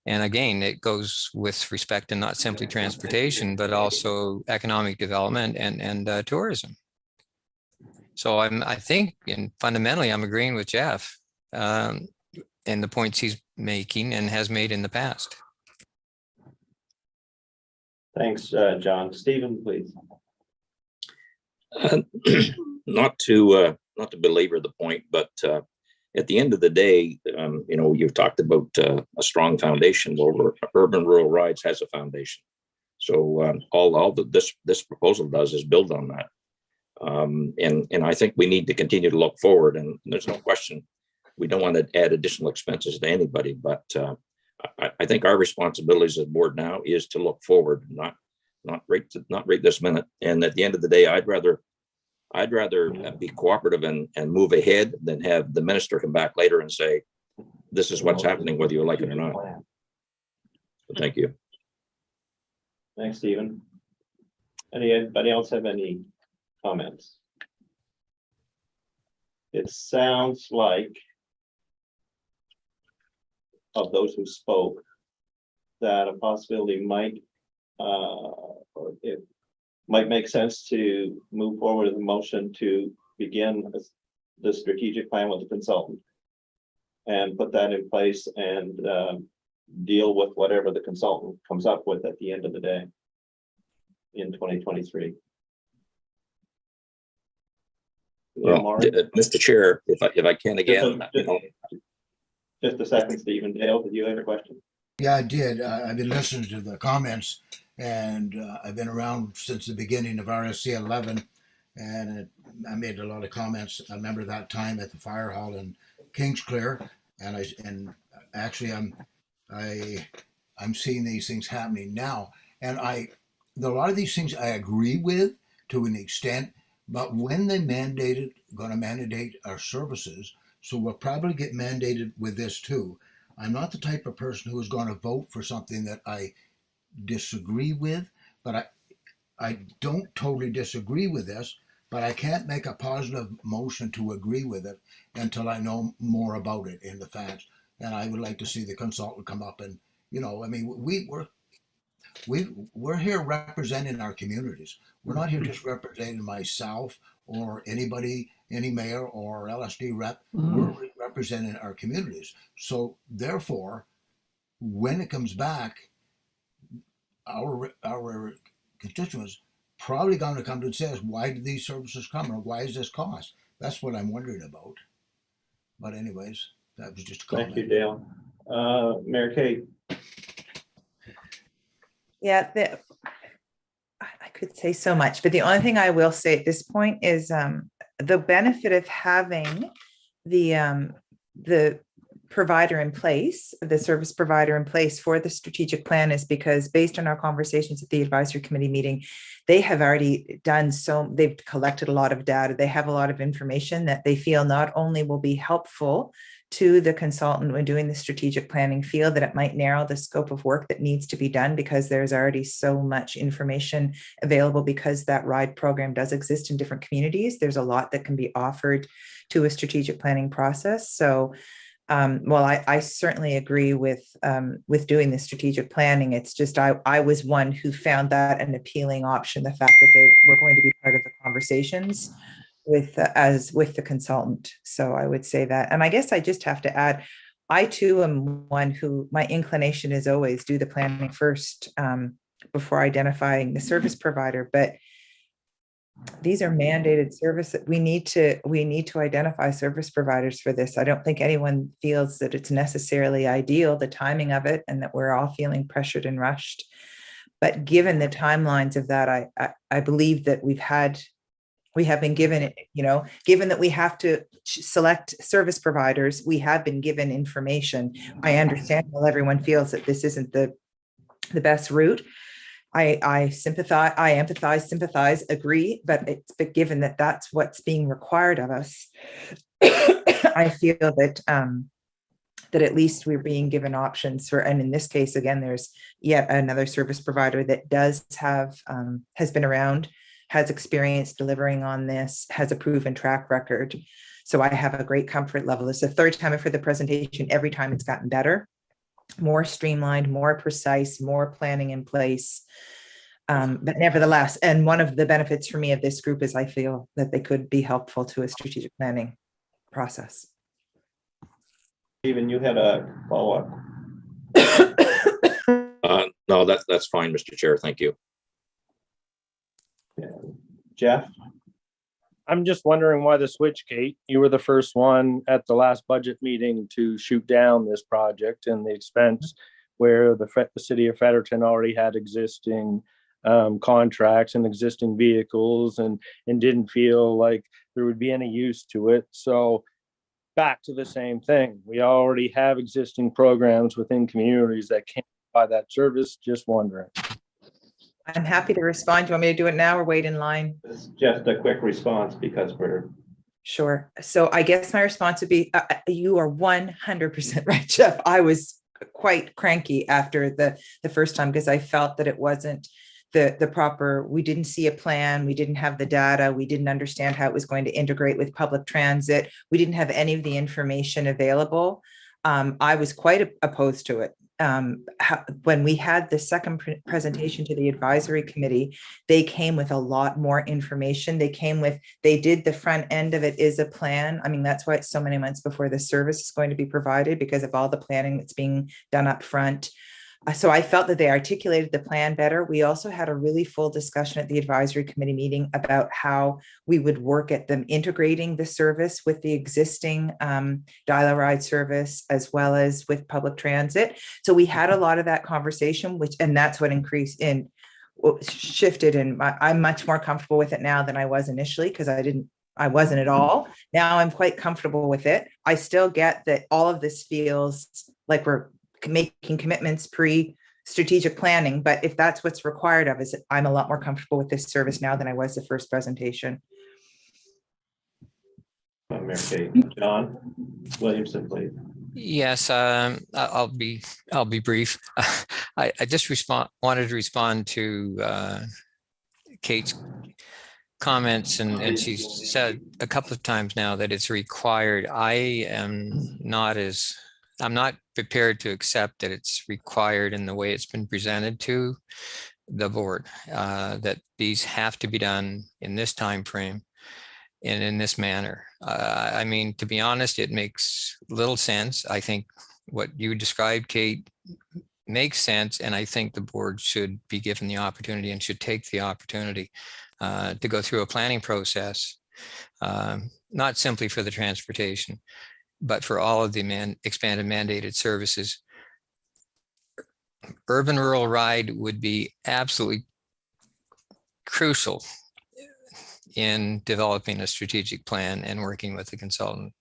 And again, it goes with respect to not simply transportation, but also economic development and tourism. So I think, and fundamentally, I'm agreeing with Jeff and the points he's making and has made in the past. Thanks, John. Stephen, please. Not to belabor the point, but at the end of the day, you've talked about a strong foundation. Well, Urban Rural Rides has a foundation. So all that this proposal does is build on that. And I think we need to continue to look forward. And there's no question we don't want to add additional expenses to anybody. But I think our responsibility as a board now is to look forward, not right this minute. And at the end of the day, I'd rather I'd rather be cooperative and move ahead than have the minister come back later and say, this is what's happening, whether you like it or not. But thank you. Thanks, Stephen. Anybody else have any comments? It sounds like of those who spoke that a possibility might, or it might make sense to move forward with a motion to begin the strategic plan with the consultant and put that in place and deal with whatever the consultant comes up with at the end of the day in 2023. Well, Mr. Chair, if I can again, Just a second, Stephen. Dale, did you have a question? Yeah, I did. I've been listening to the comments, and I've been around since the beginning of RSC11, and I made a lot of comments. I remember that time at the fire hall in Kingsclear, and actually I'm seeing these things happening now, and a lot of these things I agree with to an extent, but when they going to mandate our services, so we'll probably get mandated with this too. I'm not the type of person who is going to vote for something that I disagree with, but I don't totally disagree with this, but I can't make a positive motion to agree with it until I know more about it in the facts. And I would like to see the consultant come up and, I mean, we're here representing our communities. We're not here just representing myself or anybody, any mayor or LSD rep. We're representing our communities. So therefore, when it comes back, our constituents probably going to come to and say, why did these services come, or why is this cost? That's what I'm wondering about. But anyways, that was just a comment. Thank you, Dale. Mayor Kate. Yeah, I could say so much, but the only thing I will say at this point is the benefit of having the provider in place, the service provider in place for the strategic plan is because based on our conversations at the advisory committee meeting, they have already they've collected a lot of data. They have a lot of information that they feel not only will be helpful to the consultant when doing the strategic planning, feel that it might narrow the scope of work that needs to be done because there's already so much information available because that RIDE program does exist in different communities. There's a lot that can be offered to a strategic planning process. So I certainly agree with doing the strategic planning. It's just I was one who found that an appealing option, the fact that they were going to be part of the conversations with the consultant. So I would say that. And I guess I just have to add, I too am one who my inclination is always do the planning first before identifying the service provider. But these are mandated services. We need to identify service providers for this. I don't think anyone feels that it's necessarily ideal, the timing of it, and that we're all feeling pressured and rushed. But given the timelines of that, I believe that we have been given, given that we have to select service providers, we have been given information. I understand while everyone feels that this isn't the best route. I sympathize, sympathize, agree, but given that that's what's being required of us, I feel that that at least we're being given options for, and in this case, again, there's yet another service provider that does have, has been around, has experience delivering on this, has a proven track record. So I have a great comfort level. It's the third time for the presentation. Every time it's gotten better, more streamlined, more precise, more planning in place. But nevertheless, and one of the benefits for me of this group is I feel that they could be helpful to a strategic planning process. Stephen, you had a follow-up. No, that's fine, Mr. Chair. Thank you. Jeff? I'm just wondering why the switch, Kate. You were the first one at the last budget meeting to shoot down this project and the expense, where the city of Fredericton already had existing contracts and existing vehicles and didn't feel like there would be any use to it. So back to the same thing. We already have existing programs within communities that can provide that service. Just wondering. I'm happy to respond. Do you want me to do it now or wait in line? It's just a quick response because we're, Sure. So I guess my response would be, you are 100% right, Jeff. I was quite cranky after the first time because I felt that it wasn't the proper, we didn't see a plan, we didn't have the data, we didn't understand how it was going to integrate with public transit. We didn't have any of the information available. I was quite opposed to it. When we had the second presentation to the advisory committee, they came with a lot more information. They did the front end of it is a plan. I mean, that's why it's so many months before the service is going to be provided, because of all the planning that's being done up front. So I felt that they articulated the plan better. We also had a really full discussion at the advisory committee meeting about how we would work at them integrating the service with the existing dial-a-ride service, as well as with public transit. So we had a lot of that conversation, and that's what shifted. And I'm much more comfortable with it now than I was initially, because I wasn't at all. Now I'm quite comfortable with it. I still get that all of this feels like we're making commitments pre-strategic planning, but if that's what's required of us, I'm a lot more comfortable with this service now than I was the first presentation. Mayor Kate. John Williamson, please. Yes, I'll be brief. I just wanted to respond to Kate's comments, and she's said a couple of times now that it's required. I'm not prepared to accept that it's required in the way it's been presented to the board, that these have to be done in this time frame and in this manner. I mean, to be honest, it makes little sense. I think what you described, Kate, makes sense, and I think the board should be given the opportunity and should take the opportunity to go through a planning process, not simply for the transportation, but for all of the expanded mandated services. Urban rural ride would be absolutely crucial in developing a strategic plan and working with the consultant.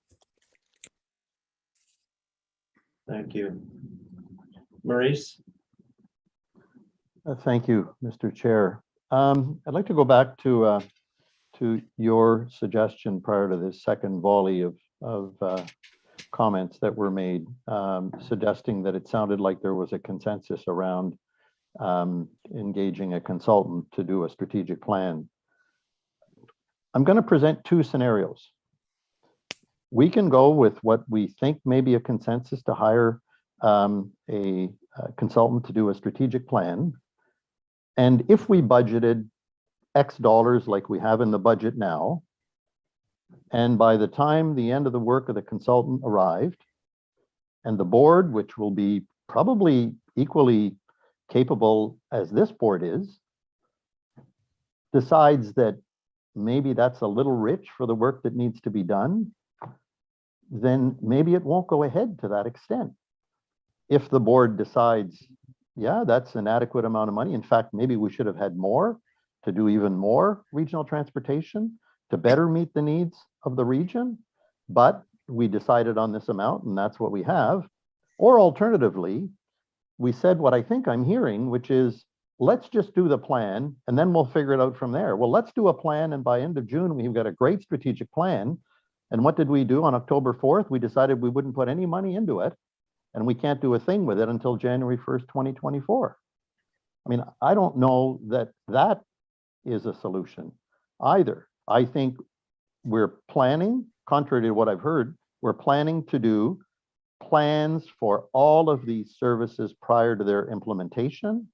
Thank you. Maurice? Thank you, Mr. Chair. I'd like to go back to your suggestion prior to this second volley of comments that were made, suggesting that it sounded like there was a consensus around engaging a consultant to do a strategic plan. I'm going to present two scenarios. We can go with what we think may be a consensus to hire a consultant to do a strategic plan. And if we budgeted X dollars like we have in the budget now, and by the time the end of the work of the consultant arrived, and the board, which will be probably equally capable as this board is, decides that maybe that's a little rich for the work that needs to be done, then maybe it won't go ahead to that extent. If the board decides, yeah, that's an adequate amount of money. In fact, maybe we should have had more to do even more regional transportation to better meet the needs of the region, but we decided on this amount and that's what we have. Or alternatively, we said what I think I'm hearing, which is, let's just do the plan and then we'll figure it out from there. Well, let's do a plan, and by end of June, we've got a great strategic plan. And what did we do on October 4th? We decided we wouldn't put any money into it, and we can't do a thing with it until January 1st, 2024. I mean, I don't know that that is a solution either. I think we're planning, contrary to what I've heard, we're planning to do plans for all of these services prior to their implementation.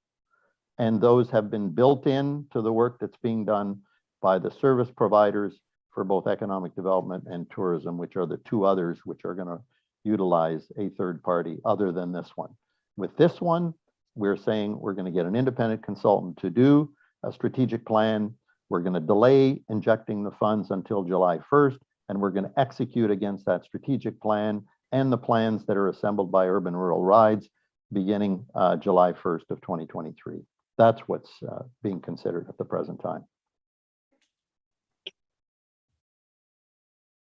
And those have been built in to the work that's being done by the service providers for both economic development and tourism, which are the two others which are going to utilize a third party other than this one. With this one, we're saying we're going to get an independent consultant to do a strategic plan. We're going to delay injecting the funds until July 1st, and we're going to execute against that strategic plan and the plans that are assembled by Urban Rural Rides beginning July 1st of 2023. That's what's being considered at the present time.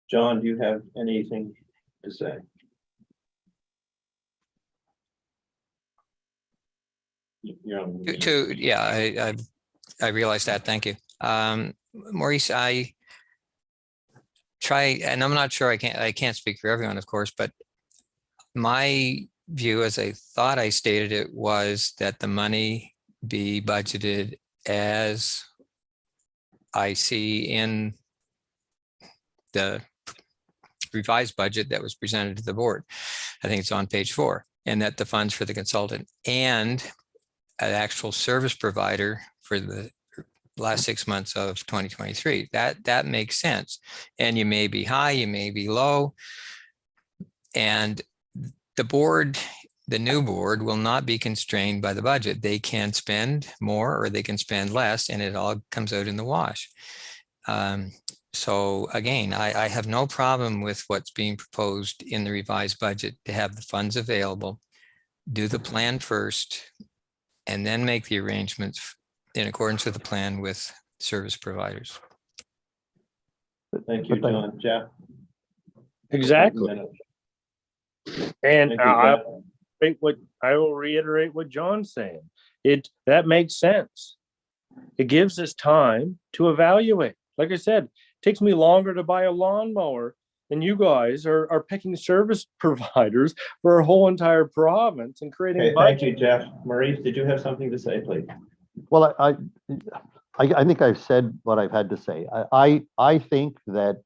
John, do you have anything to say? You're on mute. Yeah, I realize that. Thank you. Maurice, I try, and I'm not sure, I can't speak for everyone, of course, but my view, as I thought I stated it, was that the money be budgeted as I see in the revised budget that was presented to the board. I think it's on page 4, and that the funds for the consultant and an actual service provider for the last 6 months of 2023. That makes sense. And you may be high, you may be low. And the board, the new board, will not be constrained by the budget. They can spend more or they can spend less, and it all comes out in the wash. So again, I have no problem with what's being proposed in the revised budget to have the funds available, do the plan first, and then make the arrangements in accordance with the plan with service providers. Thank you, John. Jeff? Exactly. And Thank you, Jeff. I will reiterate what John's saying. That makes sense. It gives us time to evaluate. Like I said, it takes me longer to buy a lawnmower than you guys are picking service providers for a whole entire province and creating. Okay, thank you, Jeff. Maurice, did you have something to say, please? Well, I think I've said what I've had to say. I think that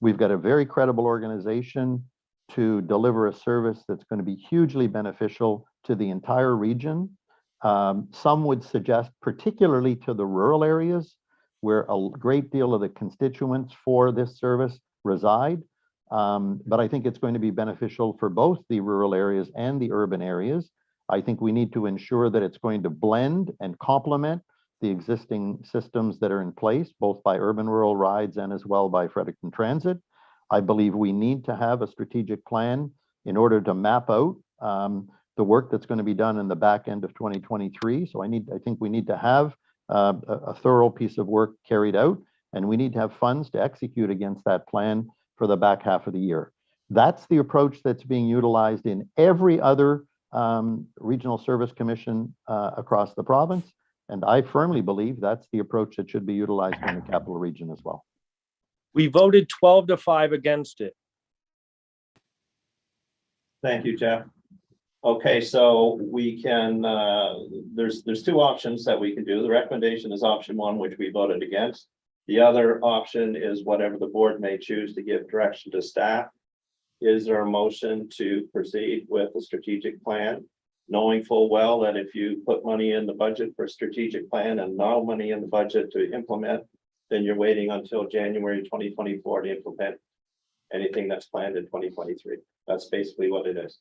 we've got a very credible organization to deliver a service that's going to be hugely beneficial to the entire region. Some would suggest, particularly to the rural areas, where a great deal of the constituents for this service reside. But I think it's going to be beneficial for both the rural areas and the urban areas. I think we need to ensure that it's going to blend and complement the existing systems that are in place, both by urban rural rides and as well by Fredericton Transit. I believe we need to have a strategic plan in order to map out the work that's going to be done in the back end of 2023. So I think we need to have a thorough piece of work carried out, and we need to have funds to execute against that plan for the back half of the year. That's the approach that's being utilized in every other regional service commission across the province. And I firmly believe that's the approach that should be utilized in the capital region as well. We voted 12-5 against it. Thank you, Jeff. Okay, so we can, there's 2 options that we can do. The recommendation is option 1, which we voted against. The other option is whatever the board may choose to give direction to staff. Is there a motion to proceed with the strategic plan, knowing full well that if you put money in the budget for a strategic plan and no money in the budget to implement, then you're waiting until January 2024 to implement anything that's planned in 2023. That's basically what it is.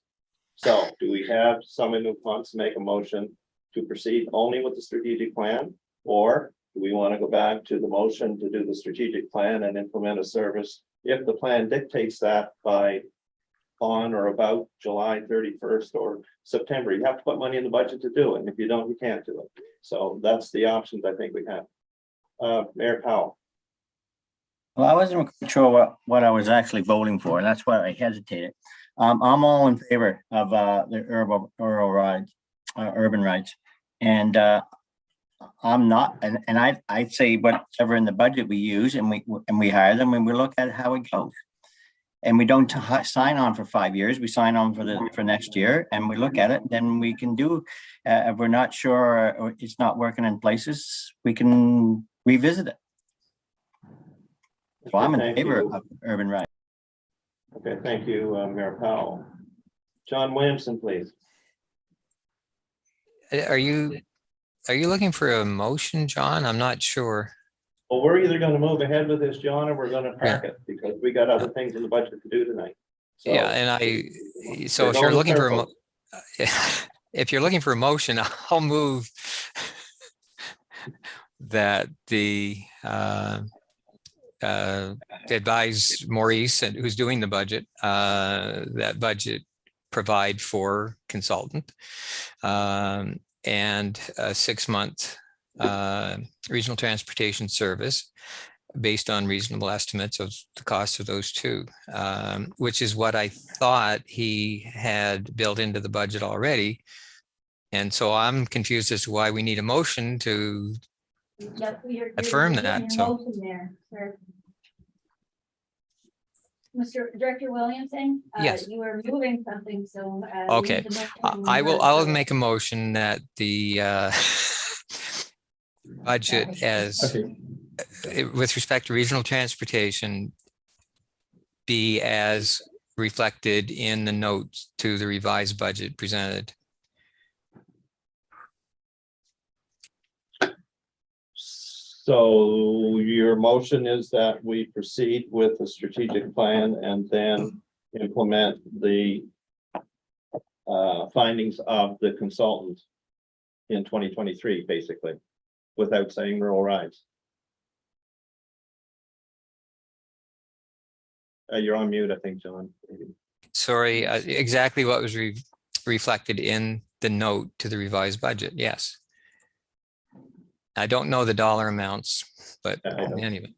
So do we have someone who wants to make a motion to proceed only with the strategic plan? Or do we want to go back to the motion to do the strategic plan and implement a service if the plan dictates that by on or about July 31st or September? You have to put money in the budget to do it. And if you don't, you can't do it. So that's the options I think we have. Mayor Powell. Well, I wasn't sure what I was actually voting for, and that's why I hesitated. I'm all in favor of the rural rides, urban rides, and I'm not. And I say whatever in the budget we use, and we hire them, and we look at how it goes. And we don't sign on for 5 years. We sign on for next year, and we look at it. Then we can do. If we're not sure or it's not working in places, we can revisit it. So I'm in favor of urban rides. Okay, thank you, Mayor Powell. John Williamson, please. Are you looking for a motion, John? I'm not sure. Well, we're either going to move ahead with this, John, or we're going to park it because we got other things in the budget to do tonight. So, yeah, and so if you're looking for if you're looking for a motion, I'll move that the advise Maurice, and who's doing the budget, that budget provide for consultant and a 6-month regional transportation service based on reasonable estimates of the cost of those 2, which is what I thought he had built into the budget already. And so I'm confused as to why we need a motion to Yep, affirm you're that, your so. motion there, sir. Mr. Director Williamson? Yes. You were moving something, so. you Okay, need the motion I will reversed. make a motion that the budget as with respect to regional transportation be as reflected in the notes to the revised budget presented. So your motion is that we proceed with the strategic plan and then implement the findings of the consultant in 2023, basically, without saying rural rides. You're on mute, I think, John. Sorry, exactly what was reflected in the note to the revised budget. Yes. I don't know the dollar amounts, but anyway.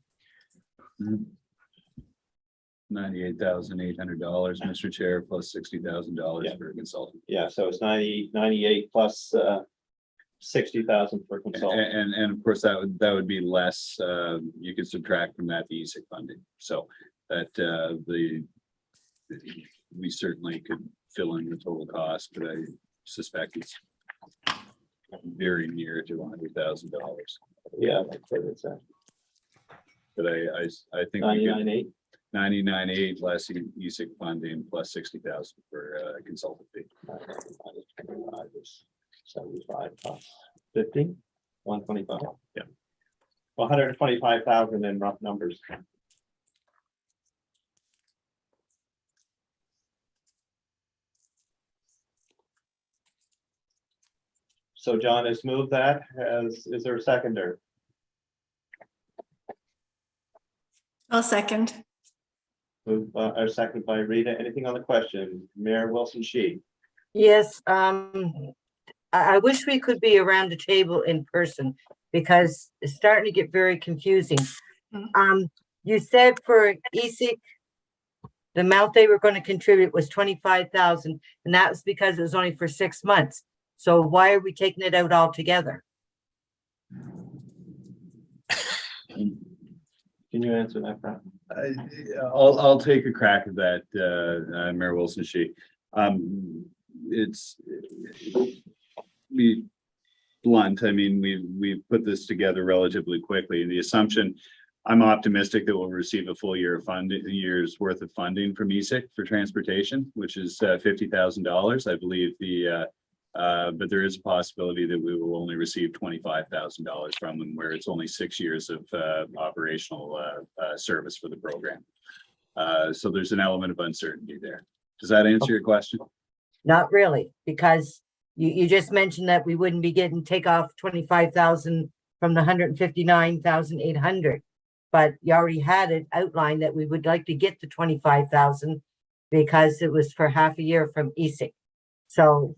$98,800, Mr. Chair, plus $60,000 Yeah. for a consultant. Yeah, so it's 98 plus 60,000 for consultant. And of course, that would be less, you could subtract from that the ESIC funding. So that we certainly could fill in the total cost, but I suspect it's very near to $100,000. Yeah, that's what it's at. But I think 99.8. 99.8 less ESIC funding plus 60,000 for consultant fee. 75 plus 50, 125. Yeah. 125,000 in rough numbers. So John has moved that. Is there a seconder? I'll second. Moved or seconded by Rita. Anything on the question? Mayor Wilson Shi. Yes, I wish we could be around the table in person because it's starting to get very confusing. You said for ESIC, the amount they were going to contribute was 25,000, and that was because it was only for 6 months. So why are we taking it out altogether? Can you answer that, Brad? I'll take a crack at that, Mayor Wilson Shi. It's be blunt. I mean, we've put this together relatively quickly. The assumption, I'm optimistic that we'll receive a full year of funding, a year's worth of funding from ESIC for transportation, which is $50,000. I believe but there is a possibility that we will only receive $25,000 from them, where it's only 6 years of operational service for the program. So there's an element of uncertainty there. Does that answer your question? Not really, because you just mentioned that we wouldn't be getting take off 25,000 from the 159,800, but you already had it outlined that we would like to get the 25,000 because it was for half a year from ESIC. So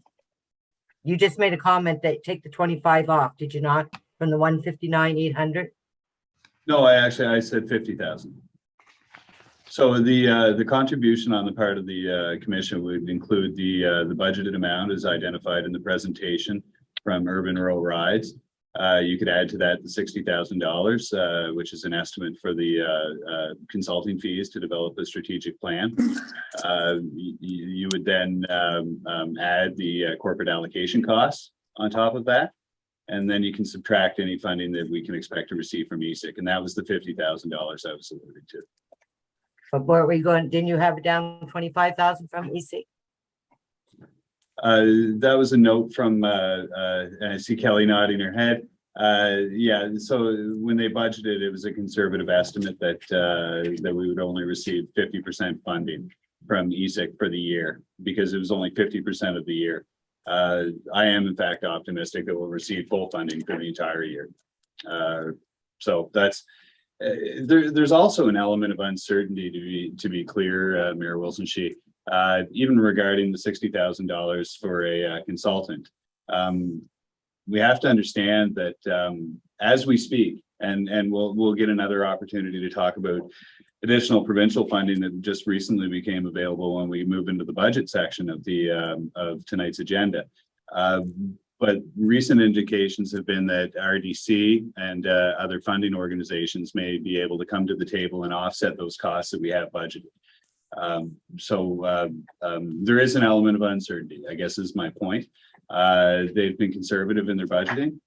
you just made a comment that take the 25 off, did you not, from the 159,800? No, I said 50,000. So the contribution on the part of the commission would include the budgeted amount as identified in the presentation from Urban Rural Rides. You could add to that the $60,000, which is an estimate for the consulting fees to develop a strategic plan. You would then add the corporate allocation costs on top of that. And then you can subtract any funding that we can expect to receive from ESIC. And that was the $50,000 I was alluding to. But where are we going? Didn't you have it down 25,000 from ESIC? That was a note from, I see Kelly nodding her head. Yeah, so when they budgeted, it was a conservative estimate that we would only receive 50% funding from ESIC for the year because it was only 50% of the year. I am in fact optimistic that we'll receive full funding for the entire year. So that's, there's also an element of uncertainty to be clear, Mayor Wilson Shi. Even regarding the $60,000 for a consultant, we have to understand that as we speak, and we'll get another opportunity to talk about additional provincial funding that just recently became available when we move into the budget section of the of tonight's agenda. But recent indications have been that RDC and other funding organizations may be able to come to the table and offset those costs that we have budgeted. There is an element of uncertainty, I guess is my point. They've been conservative in their budgeting.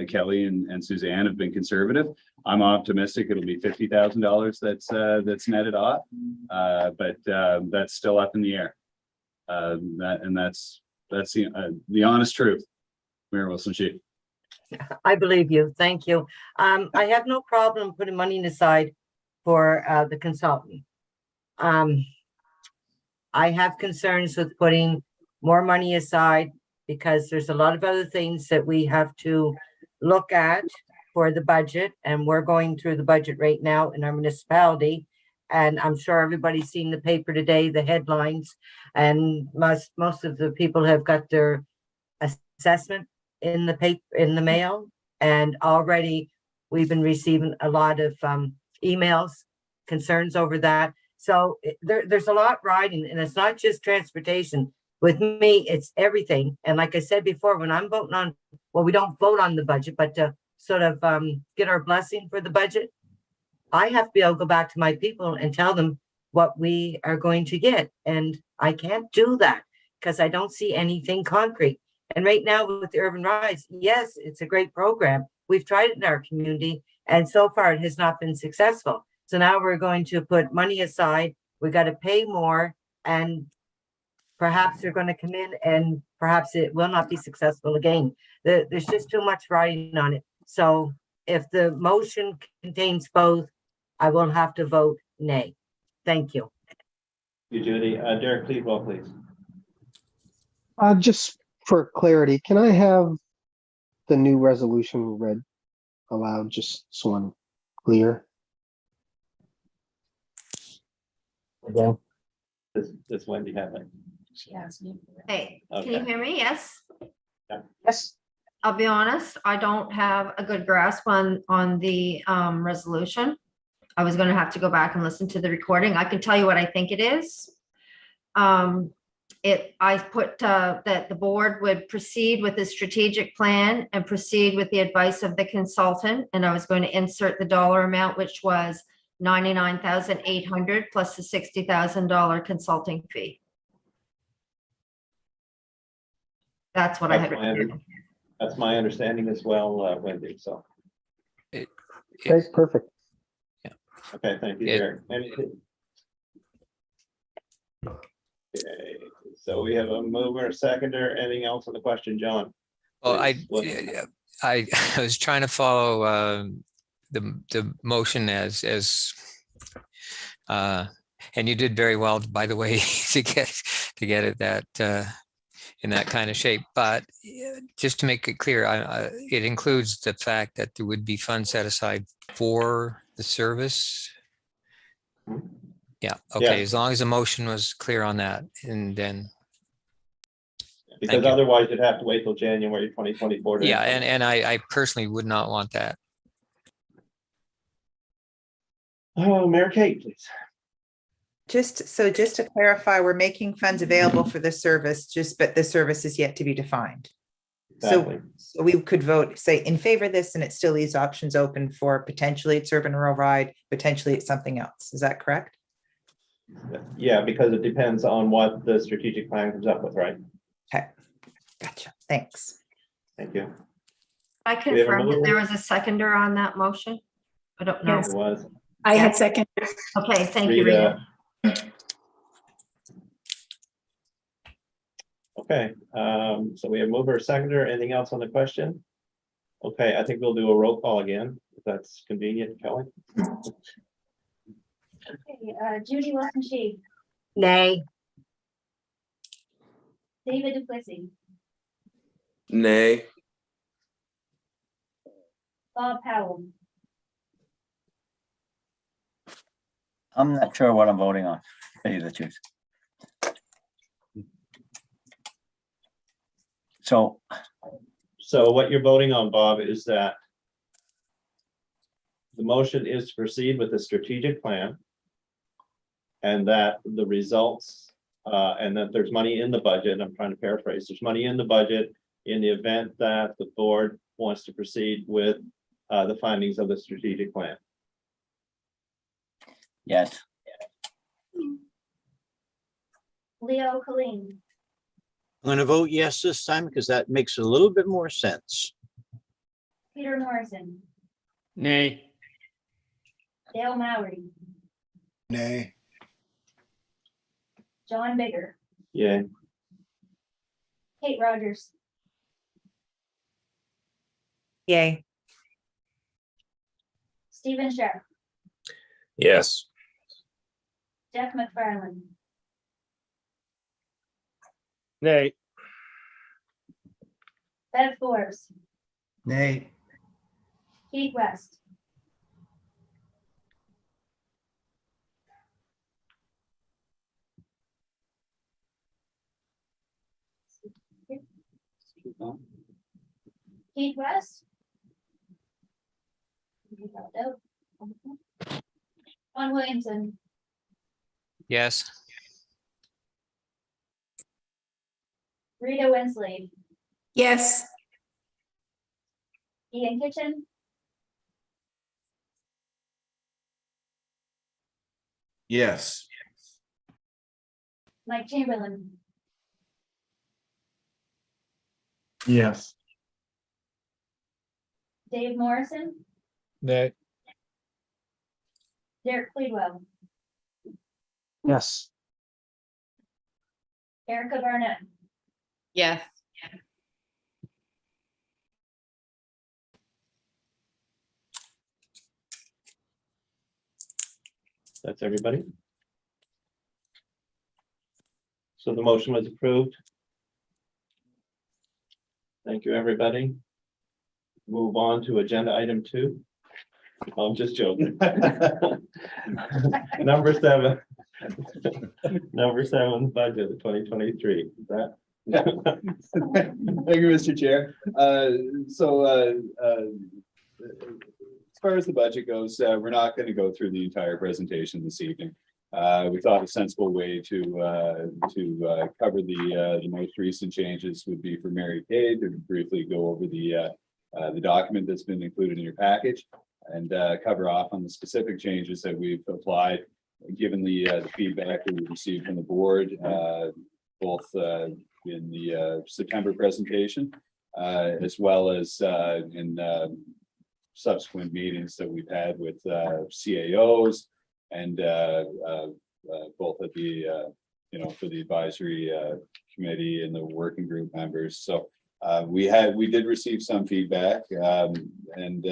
Kelly and Suzanne have been conservative. I'm optimistic it'll be $50,000 that's netted off, but that's still up in the air. That's the honest truth. Mayor Wilson Sheep. I believe you. Thank you. I have no problem putting money aside for the consultant. I have concerns with putting more money aside because there's a lot of other things that we have to look at for the budget, and we're going through the budget right now in our municipality. And I'm sure everybody's seen the paper today, the headlines, and most of the people have got their assessment in the paper, in the mail, and already we've been receiving a lot of emails, concerns over that. So there's a lot riding, and it's not just transportation. With me, it's everything. And like I said before, when I'm voting on, well, we don't vote on the budget, but to sort of get our blessing for the budget, I have to be able to go back to my people and tell them what we are going to get. And I can't do that because I don't see anything concrete. And right now with the Urban Rise, yes, it's a great program. We've tried it in our community, and so far it has not been successful. So now we're going to put money aside. We got to pay more, and perhaps they're going to come in and perhaps it will not be successful again. There's just too much riding on it. So if the motion contains both, I will have to vote nay. Thank you. You, Judy. Derek, please vote, please. Just for clarity, can I have the new resolution read aloud, just so I'm clear? Again. This Wendy have it. She asked me. Hey, can Okay. you hear me? Yes? Yes. I'll be honest, I don't have a good grasp on the resolution. I was gonna have to go back and listen to the recording. I can tell you what I think it is. I put that the board would proceed with the strategic plan and proceed with the advice of the consultant. And I was going to insert the dollar amount, which was $99,800 plus the $60,000 consulting fee. That's what I had. That's my understanding as well, Wendy. So. Okay, perfect. Okay, thank you, Derek. Okay, so we have a mover, a seconder. Anything else on the question, John? Well, Please. I was trying to follow the motion as and you did very well, by the way, to get it that in that kind of shape. But just to make it clear, it includes the fact that there would be funds set aside for the service. Yeah. Okay. Yeah. As long as the motion was clear on that, and then. Because otherwise you'd have to wait till January 2024. Yeah, and I personally would not want that. Oh, Mayor Kate, please. Just to clarify, we're making funds available for the service, but the service is yet to be defined. Exactly. So we could vote, say in favor of this, and it still leaves options open for potentially it's urban rural ride, potentially it's something else. Is that correct? Yeah, because it depends on what the strategic plan comes up with, right? Okay, gotcha. Thanks. Thank you. I confirmed that there was a seconder on that motion. I don't know. It was. I had second. Okay, thank you, Rita. Rita. Okay, so we have mover, seconder. Anything else on the question? Okay, I think we'll do a roll call again, if that's convenient, Kelly. Okay, Judy Wilson Sheep, Nay. David Duplessis, Nay. Bob Powell, I'm not sure what I'm voting on, to tell you the truth. So what you're voting on, Bob, is that the motion is to proceed with the strategic plan, and that the results, and that there's money in the budget. I'm trying to paraphrase. There's money in the budget in the event that the board wants to proceed with the findings of the strategic plan. Yes. Leo Colleen, I'm going to vote yes this time because that makes a little bit more sense. Peter Morrison, Nay. Dale Mowry, Nay. John Bigger, Yeah. Kate Rogers, Yay. Stephen Sharp, Yes. Jeff McFarland, Nay. Bev Forbes, Nay. Keith West, Keith West. John Williamson, Yes. Rita Winsley, Yes. Ian Kitchen, Yes. Mike Chamberlain, Yes. Dave Morrison, Nay. Derek Cleedwell, Yes. Erica Barnett, Yes. That's everybody. So the motion was approved. Thank you, everybody. Move on to agenda item 2. I'm just joking. Number 7. Number 7, budget of 2023. Is that? Thank you, Mr. Chair. As far as the budget goes, we're not going to go through the entire presentation this evening. We thought a sensible way to cover the most recent changes would be for Mary Kay to briefly go over the document that's been included in your package and cover off on the specific changes that we've applied, given the feedback that we received from the board, both in the September presentation, as well as in subsequent meetings that we've had with CAOs and both at the for the advisory committee and the working group members. So we did receive some feedback, and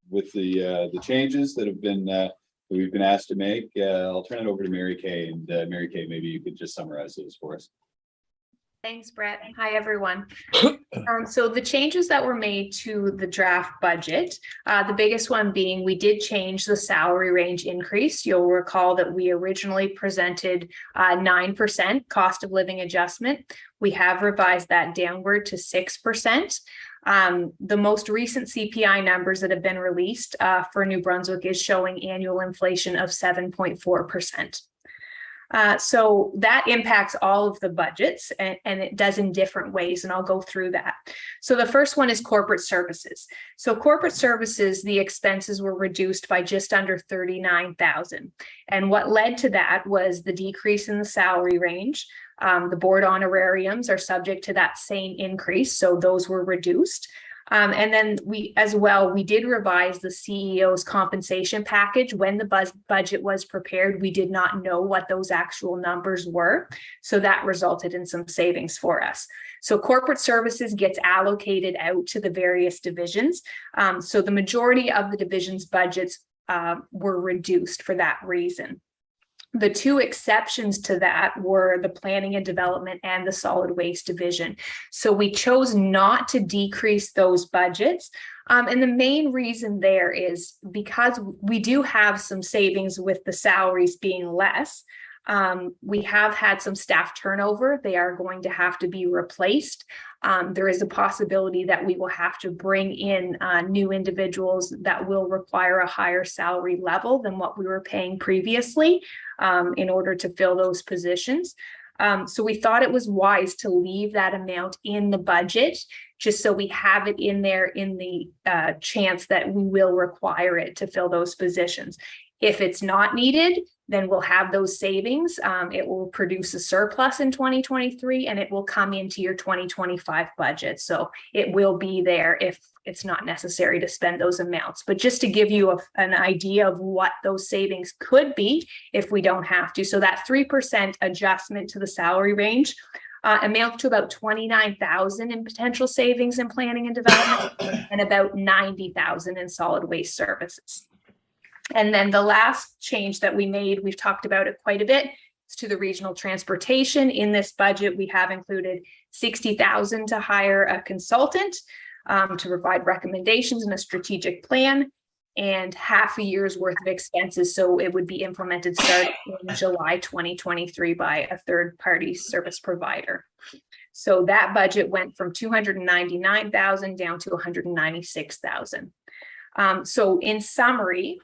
with the changes that have been that we've been asked to make, I'll turn it over to Mary Kay, and Mary Kay, maybe you could just summarize those for us. Thanks, Brett. Hi, everyone. So the changes that were made to the draft budget, the biggest one being we did change the salary range increase. You'll recall that we originally presented 9% cost of living adjustment. We have revised that downward to 6%. The most recent CPI numbers that have been released for New Brunswick is showing annual inflation of 7.4%. So that impacts all of the budgets, and it does in different ways, and I'll go through that. So the first one is corporate services. So corporate services, the expenses were reduced by just under 39,000. And what led to that was the decrease in the salary range. The board honorariums are subject to that same increase, so those were reduced. And then we did revise the CEO's compensation package. When the budget was prepared, we did not know what those actual numbers were. So that resulted in some savings for us. So corporate services gets allocated out to the various divisions. So the majority of the divisions' budgets were reduced for that reason. The two exceptions to that were the planning and development and the solid waste division. So we chose not to decrease those budgets. And the main reason there is because we do have some savings with the salaries being less. We have had some staff turnover. They are going to have to be replaced. There is a possibility that we will have to bring in new individuals that will require a higher salary level than what we were paying previously in order to fill those positions. So we thought it was wise to leave that amount in the budget, just so we have it in there in the chance that we will require it to fill those positions. If it's not needed, then we'll have those savings. It will produce a surplus in 2023 and it will come into your 2025 budget. So it will be there if it's not necessary to spend those amounts. But just to give you an idea of what those savings could be if we don't have to. So that 3% adjustment to the salary range amounts to about 29,000 in potential savings in planning and development and about 90,000 in solid waste services. And then the last change that we made, we've talked about it quite a bit, is to the regional transportation. In this budget, we have included 60,000 to hire a consultant to provide recommendations and a strategic plan, and half a year's worth of expenses. So it would be implemented starting in July 2023 by a third-party service provider. So that budget went from 299,000 down to 196,000. So in summary,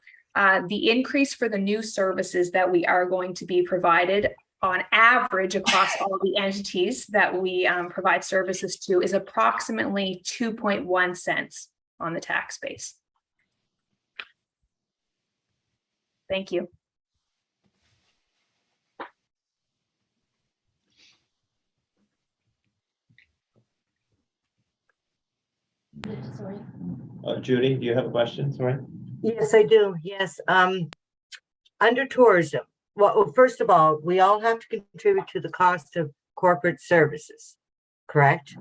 the increase for the new services that we are going to be provided on average across all the entities that we provide services to is approximately 2.1 cents on the tax base. Thank you. Judy, do you have a question? Sorry. Yes, I do. Yes. Under tourism, well, first of all, we all have to contribute to the cost of corporate services, correct?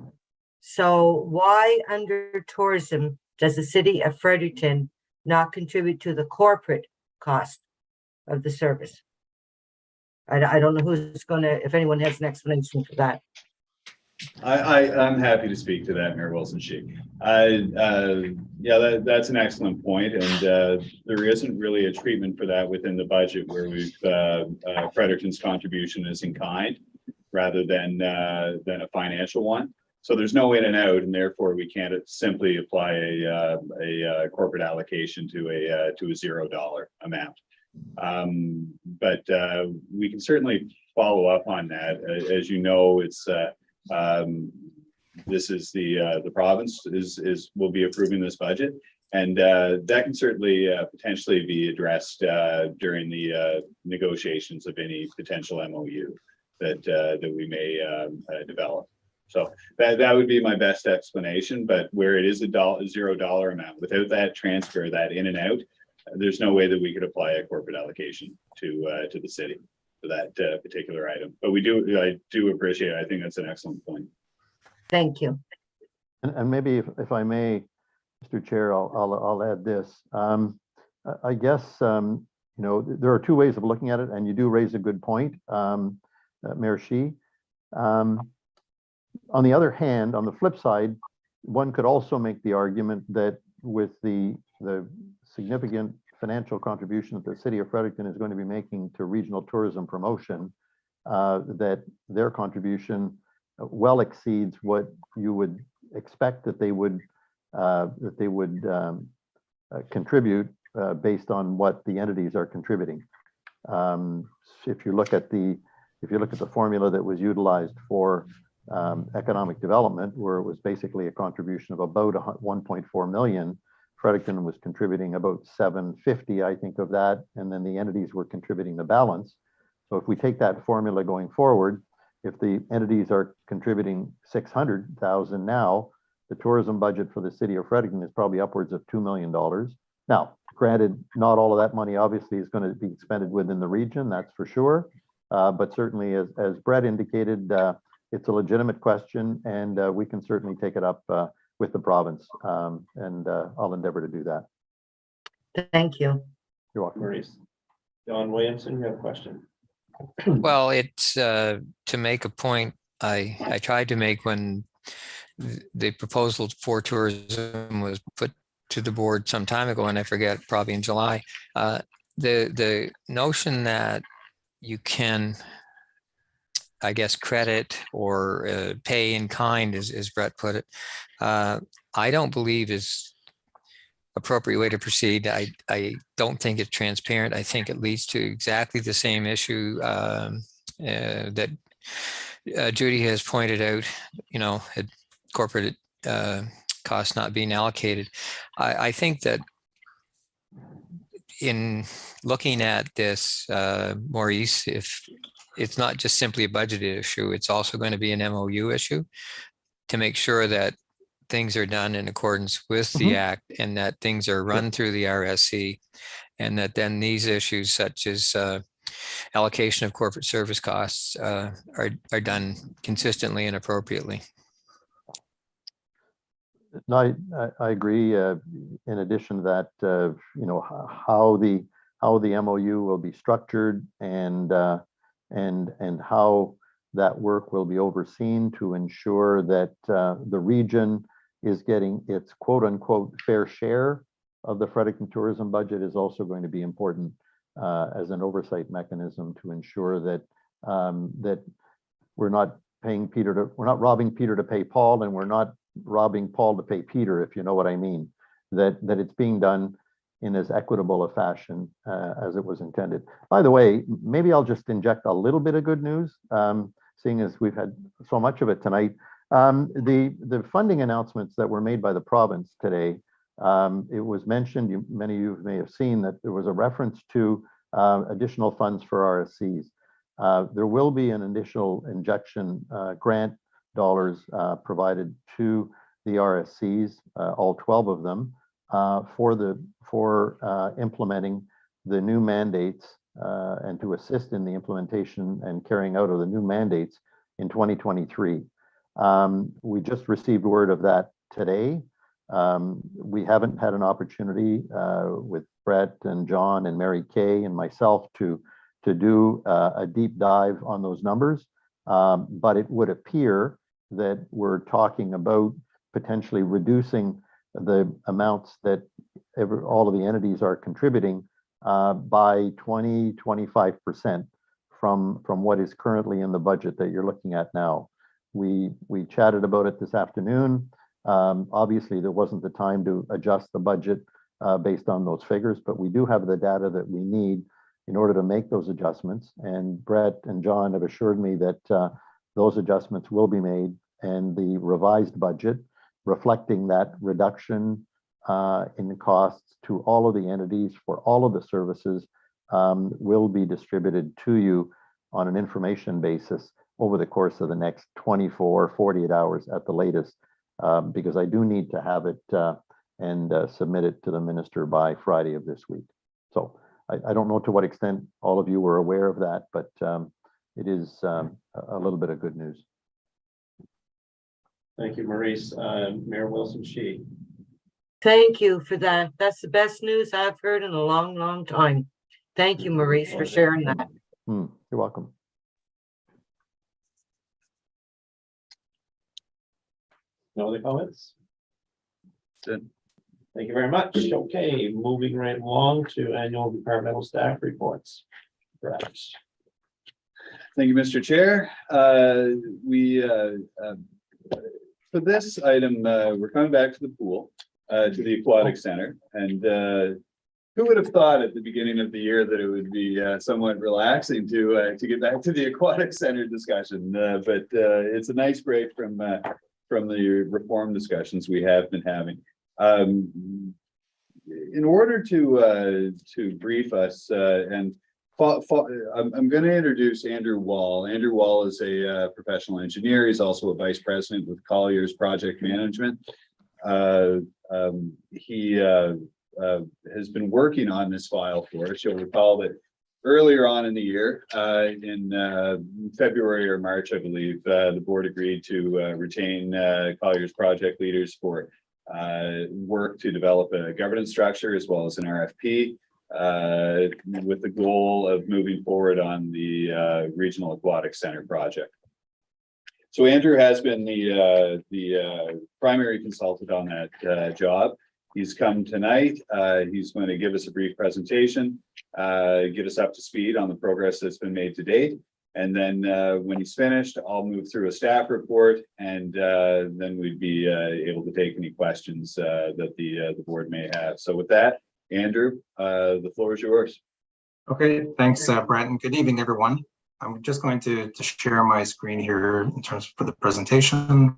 So why under tourism does the city of Fredericton not contribute to the corporate cost of the service? I don't know who's gonna, if anyone has an explanation for that. I'm happy to speak to that, Mayor Wilson Sheik. Yeah, that's an excellent point, and there isn't really a treatment for that within the budget where we've Fredericton's contribution is in kind rather than a financial one. So there's no in and out, and therefore we can't simply apply a corporate allocation to a $0 amount. But we can certainly follow up on that. As you know, it's this is the province will be approving this budget, and that can certainly potentially be addressed during the negotiations of any potential MOU that we may develop. So that would be my best explanation. But where it is a $0 amount, without that transfer, that in and out, there's no way that we could apply a corporate allocation to the city for that particular item. But I do appreciate it. I think that's an excellent point. Thank you. And maybe if I may, Mr. Chair, I'll add this. I guess, you know, there are two ways of looking at it, and you do raise a good point, Mayor Shee. On the other hand, on the flip side, one could also make the argument that with the significant financial contribution that the city of Fredericton is going to be making to regional tourism promotion, that their contribution well exceeds what you would expect that they would contribute based on what the entities are contributing. If you look at the formula that was utilized for economic development, where it was basically a contribution of about 1.4 million, Fredericton was contributing about 750, I think, of that, and then the entities were contributing the balance. So if we take that formula going forward, if the entities are contributing 600,000 now, the tourism budget for the city of Fredericton is probably upwards of $2 million. Now, granted, not all of that money obviously is going to be expended within the region, that's for sure. But certainly, as Brett indicated, it's a legitimate question, and we can certainly take it up with the province, and I'll endeavor to do that. Thank you. You're welcome. Maurice. John Williamson, you have a question? Well, it's to make a point I tried to make when the proposal for tourism was put to the board some time ago, and I forget, probably in July. The notion that you can, I guess, credit or pay in kind, as Brett put it, I don't believe is appropriate way to proceed. I don't think it's transparent. I think it leads to exactly the same issue that Judy has pointed out, corporate costs not being allocated. I think that in looking at this, Maurice, if it's not just simply a budget issue, it's also going to be an MOU issue to make sure that things are done in accordance with the act and that things are run through the RSC, and that then these issues such as allocation of corporate service costs are done consistently and appropriately. No, I agree. In addition to that, how the MOU will be structured and how that work will be overseen to ensure that the region is getting its quote unquote fair share of the Fredericton tourism budget is also going to be important as an oversight mechanism to ensure that that we're not robbing Peter to pay Paul, and we're not robbing Paul to pay Peter, if you know what I mean. That it's being done in as equitable a fashion as it was intended. By the way, maybe I'll just inject a little bit of good news, seeing as we've had so much of it tonight. The funding announcements that were made by the province today, it was mentioned, many of you may have seen that there was a reference to additional funds for RSCs. There will be an additional injection grant dollars provided to the RSCs, all 12 of them, for implementing the new mandates and to assist in the implementation and carrying out of the new mandates in 2023. We just received word of that today. We haven't had an opportunity with Brett and John and Mary Kay and myself to do a deep dive on those numbers, but it would appear that we're talking about potentially reducing the amounts that all of the entities are contributing by 20-25% from what is currently in the budget that you're looking at now. We chatted about it this afternoon. Obviously, there wasn't the time to adjust the budget based on those figures, but we do have the data that we need in order to make those adjustments. And Brett and John have assured me that those adjustments will be made, and the revised budget reflecting that reduction in the costs to all of the entities for all of the services will be distributed to you on an information basis over the course of the next 24, 48 hours at the latest, because I do need to have it and submit it to the minister by Friday of this week. So I don't know to what extent all of you were aware of that, but it is a little bit of good news. Thank you, Maurice. Mayor Wilson-Shee. Thank you for that. That's the best news I've heard in a long, long time. Thank you, Maurice, for sharing that. You're welcome. No other comments? Good. Thank you very much. Okay, moving right along to annual departmental staff reports. Perhaps. Thank you, Mr. Chair. For this item, we're coming back to the pool, to the aquatic center, and who would have thought at the beginning of the year that it would be somewhat relaxing to get back to the aquatic center discussion? But it's a nice break from the reform discussions we have been having. In order to brief us, I'm going to introduce Andrew Wall. Andrew Wall is a professional engineer. He's also a vice president with Colliers Project Management. He has been working on this file for us. You'll recall that earlier on in the year, in February or March, I believe, the board agreed to retain Colliers project leaders for work to develop a governance structure as well as an RFP with the goal of moving forward on the Regional Aquatic Center project. So Andrew has been the primary consultant on that job. He's come tonight. He's going to give us a brief presentation, get us up to speed on the progress that's been made to date. And then when he's finished, I'll move through a staff report, and then we'd be able to take any questions that the board may have. So with that, Andrew, the floor is yours. Okay, thanks, Brett, and good evening, everyone. I'm just going to share my screen here in terms for the presentation.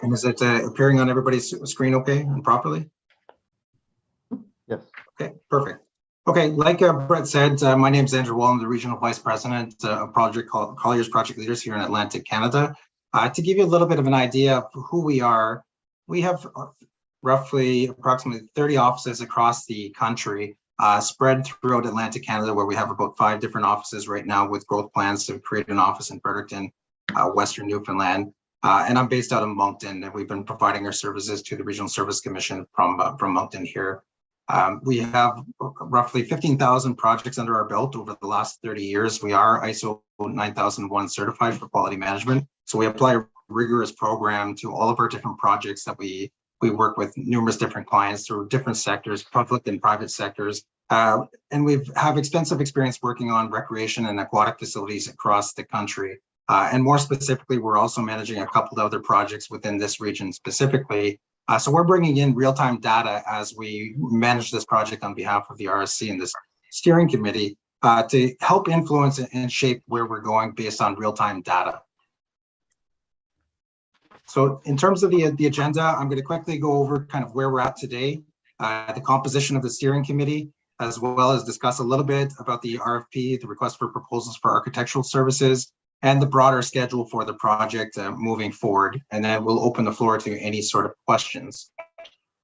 And is it appearing on everybody's screen okay and properly? Yes. Okay, perfect. Okay, like Brett said, my name is Andrew Wall. I'm the Regional Vice President of Colliers Project Leaders here in Atlantic Canada. To give you a little bit of an idea of who we are, we have approximately 30 offices across the country, spread throughout Atlantic Canada, where we have about 5 different offices right now with growth plans to create an office in Fredericton, Western Newfoundland. And I'm based out of Moncton, and we've been providing our services to the Regional Service Commission from Moncton here. We have roughly 15,000 projects under our belt over the last 30 years. We are ISO 9001 certified for quality management. So we apply a rigorous program to all of our different projects that we work with numerous different clients through different sectors, public and private sectors. And we have extensive experience working on recreation and aquatic facilities across the country. And more specifically, we're also managing a couple of other projects within this region specifically. So we're bringing in real-time data as we manage this project on behalf of the RSC and this steering committee to help influence and shape where we're going based on real-time data. So in terms of the agenda, I'm going to quickly go over kind of where we're at today, the composition of the steering committee, as well as discuss a little bit about the RFP, the request for proposals for architectural services, and the broader schedule for the project moving forward. And then we'll open the floor to any sort of questions.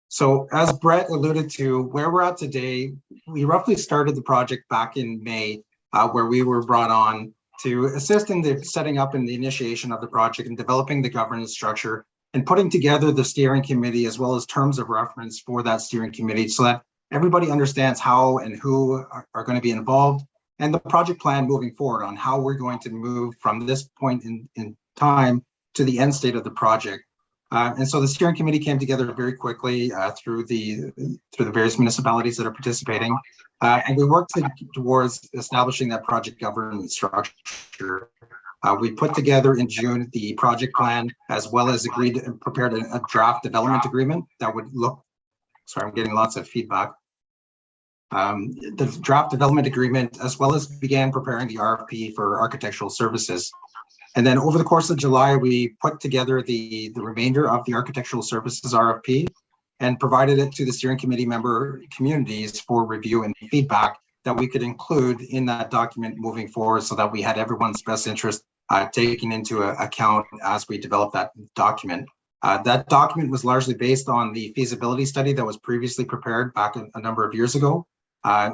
So as Brett alluded to, where we're at today, we roughly started the project back in May, where we were brought on to assist in the setting up and the initiation of the project and developing the governance structure and putting together the steering committee as well as terms of reference for that steering committee so that everybody understands how and who are going to be involved, and the project plan moving forward on how we're going to move from this point in time to the end state of the project. And so the steering committee came together very quickly through the various municipalities that are participating. And we worked towards establishing that project governance structure. We put together in June the project plan, as well as agreed and prepared a draft development agreement that would look, sorry, I'm getting lots of feedback. The draft development agreement, as well as began preparing the RFP for architectural services. And then over the course of July, we put together the remainder of the architectural services RFP and provided it to the steering committee member communities for review and feedback that we could include in that document moving forward so that we had everyone's best interest taken into account as we developed that document. That document was largely based on the feasibility study that was previously prepared back a number of years ago.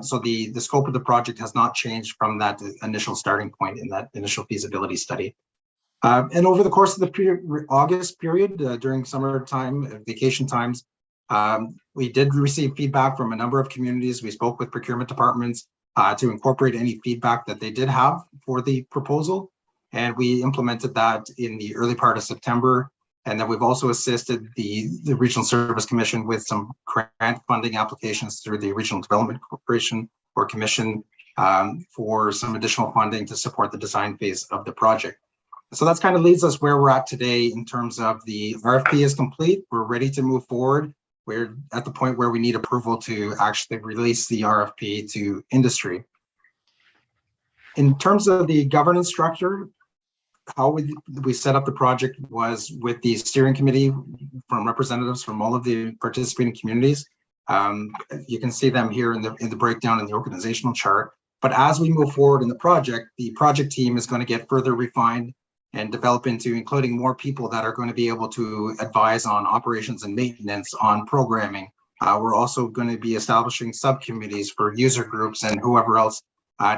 So the scope of the project has not changed from that initial starting point in that initial feasibility study. And over the course of the August period, during summertime, vacation times, we did receive feedback from a number of communities. We spoke with procurement departments to incorporate any feedback that they did have for the proposal. And we implemented that in the early part of September. And then we've also assisted the Regional Service Commission with some grant funding applications through the Regional Development Corporation or Commission for some additional funding to support the design phase of the project. So that's kind of leads us where we're at today in terms of the RFP is complete. We're ready to move forward. We're at the point where we need approval to actually release the RFP to industry. In terms of the governance structure, how we set up the project was with the steering committee from representatives from all of the participating communities. You can see them here in the breakdown in the organizational chart. But as we move forward in the project team is going to get further refined and develop into including more people that are going to be able to advise on operations and maintenance, on programming. We're also going to be establishing subcommittees for user groups and whoever else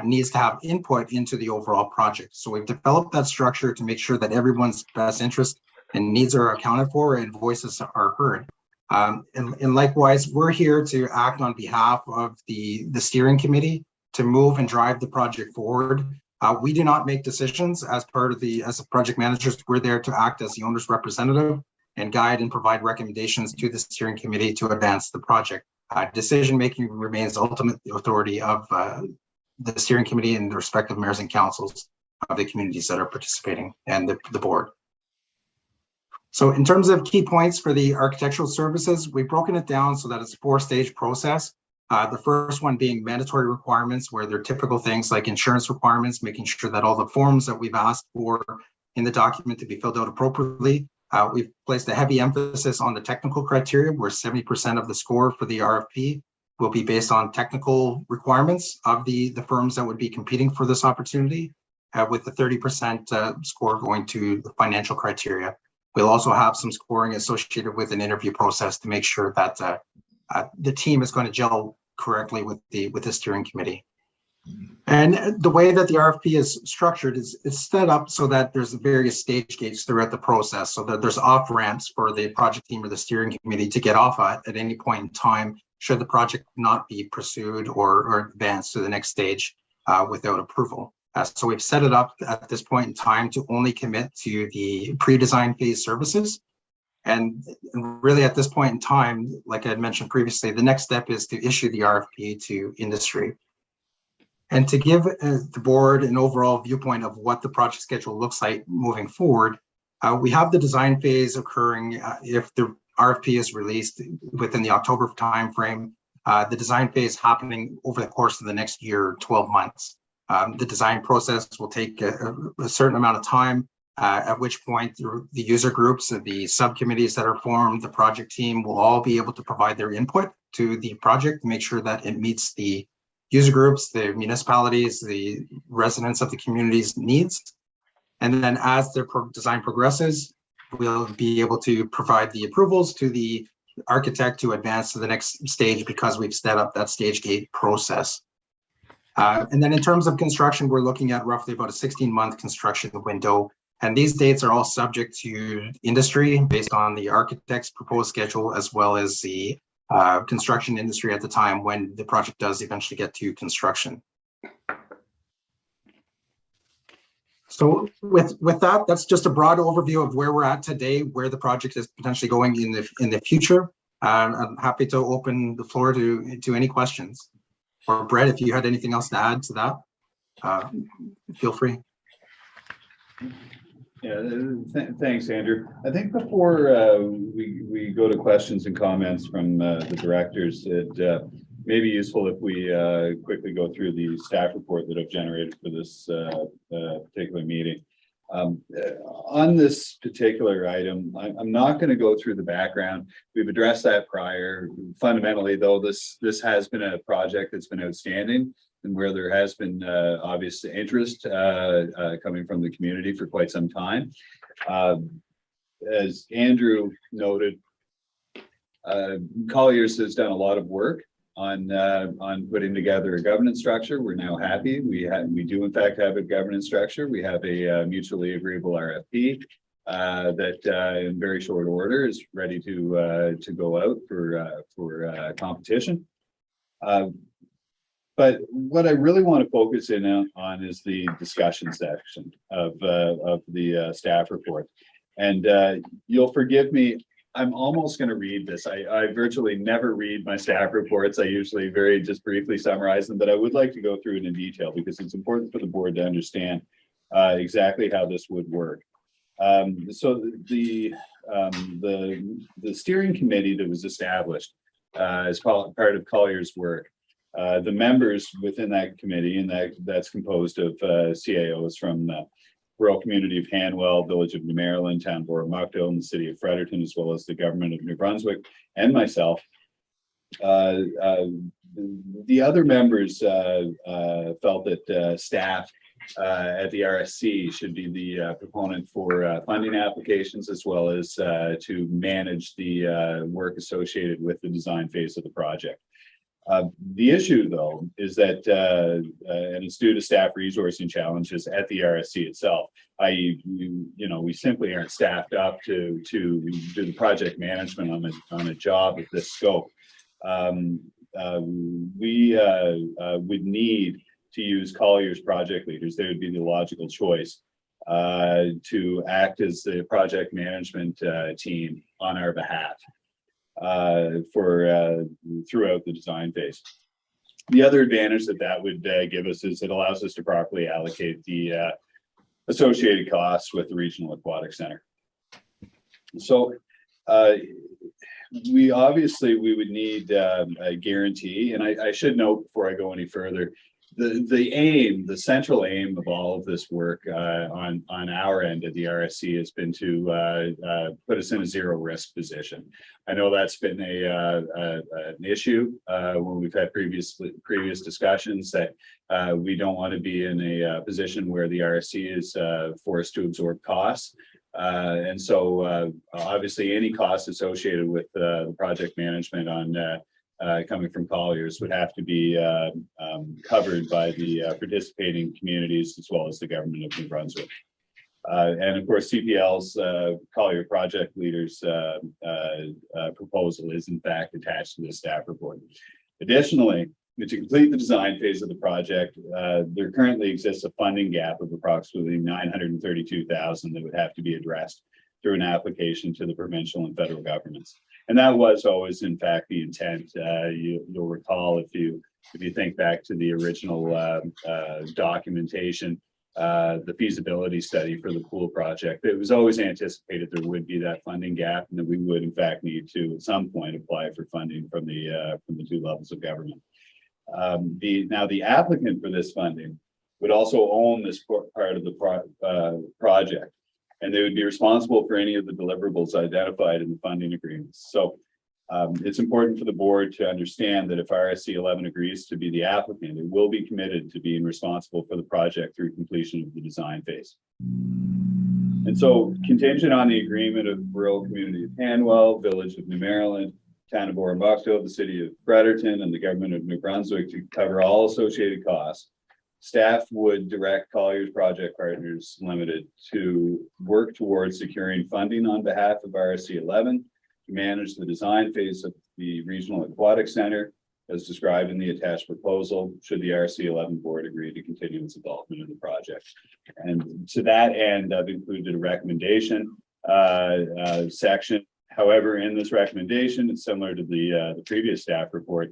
needs to have input into the overall project. So we've developed that structure to make sure that everyone's best interest and needs are accounted for and voices are heard. And likewise, we're here to act on behalf of the steering committee to move and drive the project forward. We do not make decisions as part of as project managers. We're there to act as the owner's representative and guide and provide recommendations to the steering committee to advance the project. Decision-making remains ultimate authority of the steering committee and the respective mayors and councils of the communities that are participating and the board. So in terms of key points for the architectural services, we've broken it down so that it's a 4-stage process. The first one being mandatory requirements, where they're typical things like insurance requirements, making sure that all the forms that we've asked for in the document to be filled out appropriately. We've placed a heavy emphasis on the technical criteria, where 70% of the score for the RFP will be based on technical requirements of the firms that would be competing for this opportunity, with the 30% score going to the financial criteria. We'll also have some scoring associated with an interview process to make sure that the team is going to gel correctly with the steering committee. And the way that the RFP is structured is it's set up so that there's various stage gates throughout the process, so that there's off ramps for the project team or the steering committee to get off at any point in time, should the project not be pursued or advanced to the next stage without approval. So we've set it up at this point in time to only commit to the pre-design phase services. And really at this point in time, like I had mentioned previously, the next step is to issue the RFP to industry. And to give the board an overall viewpoint of what the project schedule looks like moving forward, we have the design phase occurring if the RFP is released within the October timeframe, the design phase happening over the course of the next year, 12 months. The design process will take a certain amount of time, at which point the user groups, the subcommittees that are formed, the project team will all be able to provide their input to the project to make sure that it meets the user groups, the municipalities, the residents of the community's needs. And then as their design progresses, we'll be able to provide the approvals to the architect to advance to the next stage, because we've set up that stage gate process. And then in terms of construction, we're looking at roughly about a 16-month construction window. And these dates are all subject to industry based on the architect's proposed schedule, as well as the construction industry at the time when the project does eventually get to construction. So with that, that's just a broad overview of where we're at today, where the project is potentially going in the future. I'm happy to open the floor to any questions. Or Brett, if you had anything else to add to that, feel free. Yeah, thanks, Andrew. I think before we go to questions and comments from the directors, it may be useful if we quickly go through the staff report that I've generated for this particular meeting. On this particular item, I'm not going to go through the background. We've addressed that prior. Fundamentally, though, this has been a project that's been outstanding, and where there has been obvious interest coming from the community for quite some time. As Andrew noted, Colliers has done a lot of work on putting together a governance structure. We're now happy. We do in fact have a governance structure. We have a mutually agreeable RFP that in very short order is ready to go out for competition. But what I really want to focus in on is the discussion section of the staff report. And you'll forgive me, I'm almost going to read this. I virtually never read my staff reports. I usually just briefly summarize them, but I would like to go through it in detail because it's important for the board to understand exactly how this would work. So the steering committee that was established as part of Collier's work, the members within that committee, and that's composed of CAOs from rural community of Hanwell, Village of New Maryland, Town Board of Muckdale, and the City of Fredericton, as well as the government of New Brunswick, and myself. The other members felt that staff at the RSC should be the proponent for funding applications, as well as to manage the work associated with the design phase of the project. The issue, though, is that, and it's due to staff resourcing challenges at the RSC itself, i.e., we simply aren't staffed up to do the project management on a job of this scope. We would need to use Collier's project leaders. They would be the logical choice to act as the project management team on our behalf throughout the design phase. The other advantage that would give us is it allows us to properly allocate the associated costs with the Regional Aquatic Center. So we obviously, we would need a guarantee, and I should note before I go any further, the central aim of all of this work on our end at the RSC has been to put us in a zero risk position. I know that's been an issue when we've had previous discussions that we don't want to be in a position where the RSC is forced to absorb costs. And so obviously any costs associated with the project management on coming from Colliers would have to be covered by the participating communities as well as the government of New Brunswick. And of course, CPL's Collier project leaders proposal is in fact attached to the staff report. Additionally, to complete the design phase of the project, there currently exists a funding gap of approximately $932,000 that would have to be addressed through an application to the provincial and federal governments. And that was always, in fact, the intent. You'll recall if you think back to the original documentation, the feasibility study for the pool project, it was always anticipated there would be that funding gap, and that we would, in fact, need to at some point apply for funding from the two levels of government. Now the applicant for this funding would also own this part of the project, and they would be responsible for any of the deliverables identified in the funding agreements. So it's important for the board to understand that if RSC11 agrees to be the applicant, it will be committed to being responsible for the project through completion of the design phase. And so contingent on the agreement of rural community of Hanwell, Village of New Maryland, Town of Oromocto, the City of Fredericton, and the Government of New Brunswick to cover all associated costs, staff would direct Colliers Project Partners Limited to work towards securing funding on behalf of RSC11 to manage the design phase of the Regional Aquatic Center as described in the attached proposal, should the RSC11 board agree to continue its involvement in the project. And to that end, I've included a recommendation section. However, in this recommendation, it's similar to the previous staff report.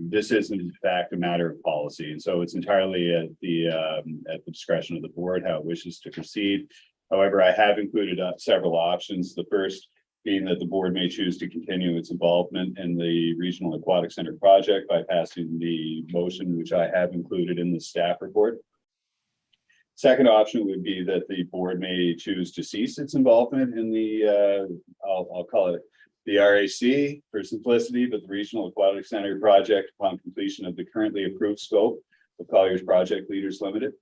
This is in fact a matter of policy, and so it's entirely at the discretion of the board how it wishes to proceed. However, I have included several options. The first being that the board may choose to continue its involvement in the Regional Aquatic Center project by passing the motion, which I have included in the staff report. Second option would be that the board may choose to cease its involvement in the, I'll call it the RAC for simplicity, but the Regional Aquatic Center project upon completion of the currently approved scope of Colliers Project Leaders Limited.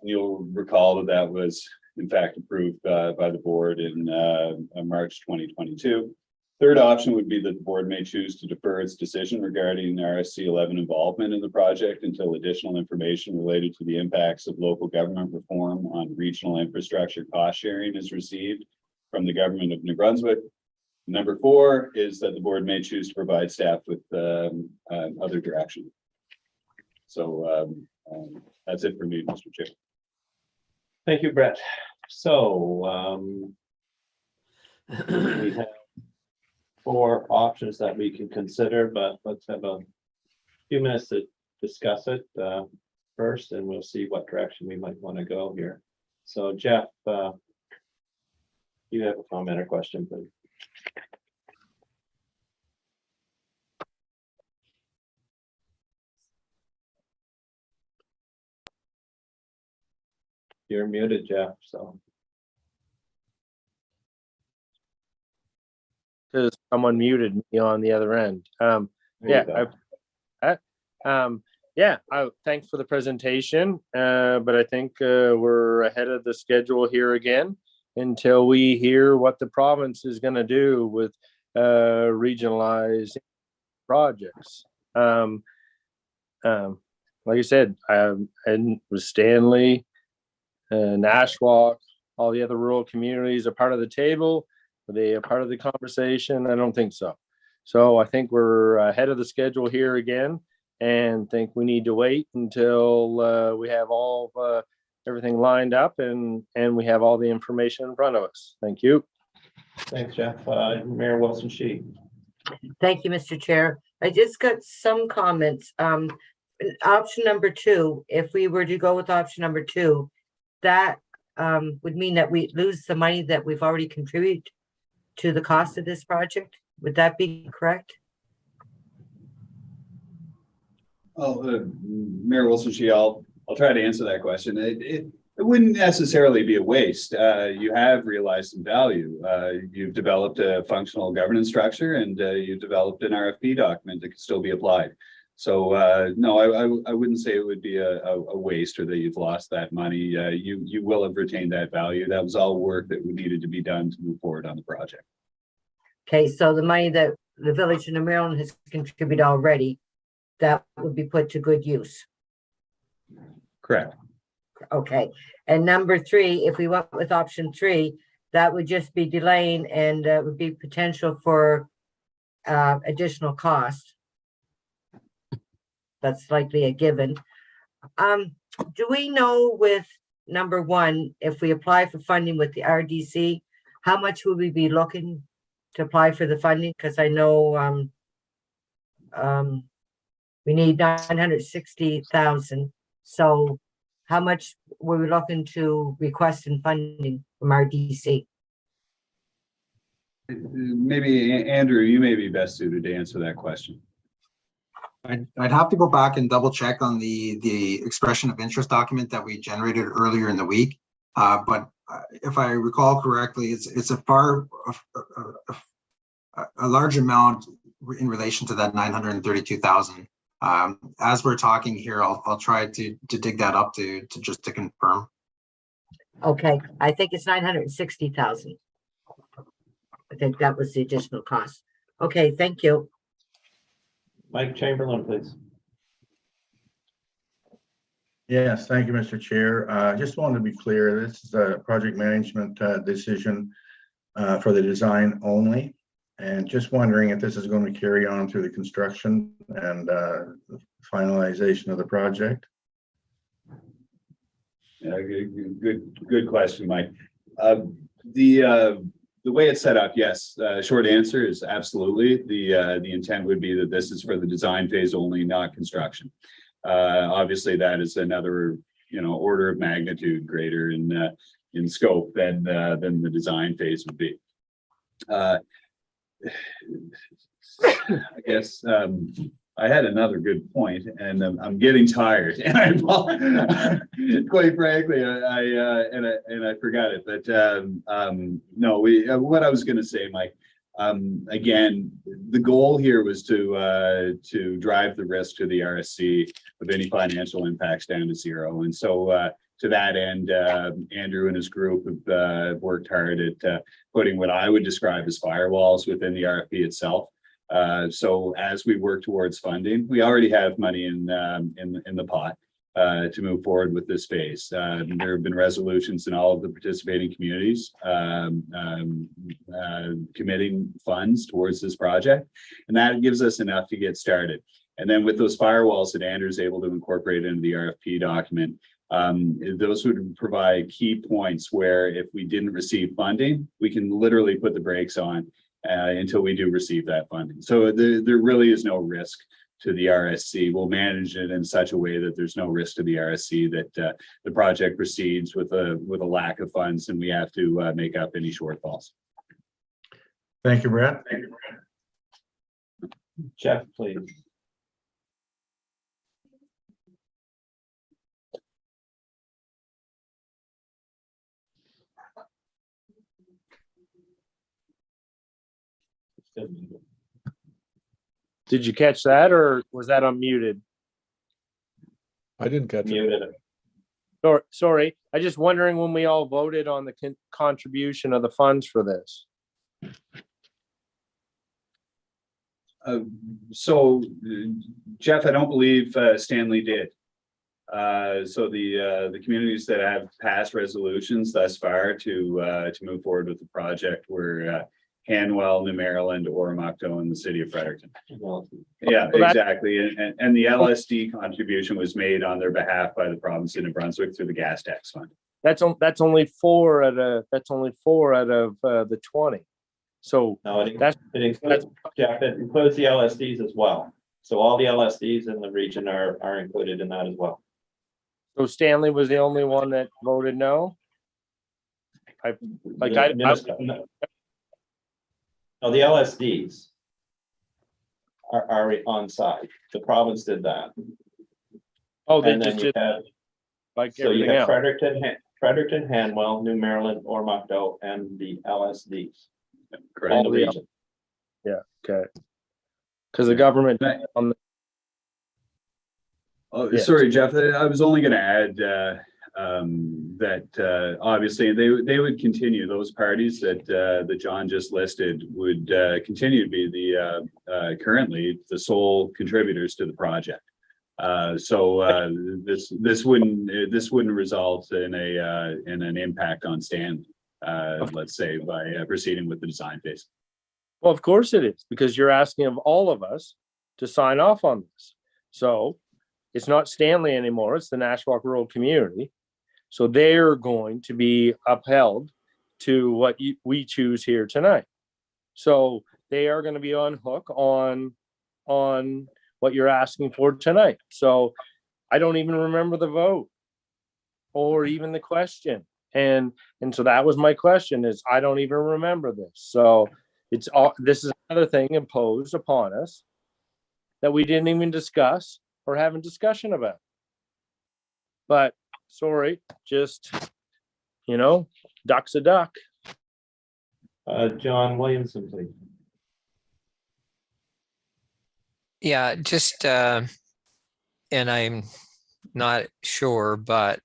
And you'll recall that that was in fact approved by the board in March 2022. Third option would be that the board may choose to defer its decision regarding RSC11 involvement in the project until additional information related to the impacts of local government reform on regional infrastructure cost sharing is received from the government of New Brunswick. Number four is that the board may choose to provide staff with other direction. So that's it for me, Mr. Chair. Thank you, Brett. So we have four options that we can consider, but let's have a few minutes to discuss it first, and we'll see what direction we might want to go here. So Jeff, you have a comment or question, please. You're muted, Jeff, so. Because someone muted me on the other end. Thanks for the presentation, but I think we're ahead of the schedule here again until we hear what the province is going to do with regionalized projects. Like I said, and with Stanley, Nashwauk, all the other rural communities are part of the table. Are they a part of the conversation? I don't think so. So I think we're ahead of the schedule here again, and think we need to wait until we have all everything lined up and we have all the information in front of us. Thank you. Thanks, Jeff. Mayor Wilson-Shee. Thank you, Mr. Chair. I just got some comments. Option number two, if we were to go with option number two, that would mean that we lose the money that we've already contributed to the cost of this project. Would that be correct? Oh, Mayor Wilson, I'll try to answer that question. It wouldn't necessarily be a waste. You have realized some value. You've developed a functional governance structure, and you've developed an RFP document that can still be applied. So no, I wouldn't say it would be a waste or that you've lost that money. You will have retained that value. That was all work that needed to be done to move forward on the project. Okay, so the money that the Village of New Maryland has contributed already, that would be put to good use. Correct. Okay, and number 3, if we went with option 3, that would just be delaying and would be potential for additional cost. That's likely a given. Do we know with number 1, if we apply for funding with the RDC, how much will we be looking to apply for the funding? Because I know we need 960,000. So how much were we looking to request in funding from RDC? Maybe Andrew, you may be best suited to answer that question. I'd have to go back and double check on the expression of interest document that we generated earlier in the week. But if I recall correctly, it's a large amount in relation to that 932,000. As we're talking here, I'll try to dig that up to confirm. Okay, I think it's 960,000. I think that was the additional cost. Okay, thank you. Mike Chamberlain, please. Yes, thank you, Mr. Chair. Just wanted to be clear, this is a project management decision for the design only. And just wondering if this is going to carry on through the construction and finalization of the project. Yeah, good question, Mike. The way it's set up, yes. Short answer is absolutely. The intent would be that this is for the design phase only, not construction. Obviously, that is another order of magnitude greater in scope than the design phase would be. I guess I had another good point, and I'm getting tired, and quite frankly, I forgot it. But no, what I was going to say, Mike. Again, the goal here was to drive the risk to the RSC of any financial impacts down to zero, and so to that end, Andrew and his group have worked hard at putting what I would describe as firewalls within the RFP itself. So as we work towards funding, we already have money in the pot to move forward with this phase. There have been resolutions in all of the participating communities committing funds towards this project, and that gives us enough to get started. And then with those firewalls that Andrew's able to incorporate into the RFP document, those would provide key points where if we didn't receive funding, we can literally put the brakes on until we do receive that funding. So there really is no risk to the RSC. We'll manage it in such a way that there's no risk to the RSC that the project proceeds with a lack of funds and we have to make up any shortfalls. Thank you, Brett. Jeff, please. Did you catch that, or was that unmuted? I didn't catch it. Sorry, I just wondering when we all voted on the contribution of the funds for this. So, Jeff, I don't believe Stanley did. So the communities that have passed resolutions thus far to move forward with the project were Hanwell, New Maryland, Oromocto, and the city of Fredericton. Yeah, exactly. And the LSD contribution was made on their behalf by the province of New Brunswick through the gas tax fund. That's only 4 out of the 20. So no, it includes Jeff, it includes the LSDs as well. So all the LSDs in the region are included in that as well. So Stanley was the only one that voted no. No, the LSDs are on site. The province did that. Oh, they And then just you did have, like so you everything have else. Fredericton, Hanwell, New Maryland, Ormocto, and the LSDs. Correct. All the region. Yeah, okay. Because the government on the Oh, Yes. sorry, Jeff, I was only gonna add, that, obviously, they would continue, those parties that John just listed would, continue to be the, currently the sole contributors to the project. So this wouldn't result in an impact on Stanley, let's say, by proceeding with the design phase. Well, of course it is, because you're asking of all of us to sign off on this. So it's not Stanley anymore, it's the Nashwauk rural community. So they're going to be upheld to what we choose here tonight. So they are going to be on hook on what you're asking for tonight. So I don't even remember the vote or even the question. And so that was my question, is I don't even remember this. So it's all, this is another thing imposed upon us that we didn't even discuss or have a discussion about. But sorry, just, duck's a duck. John Williamson, please. Yeah, just, and I'm not sure, but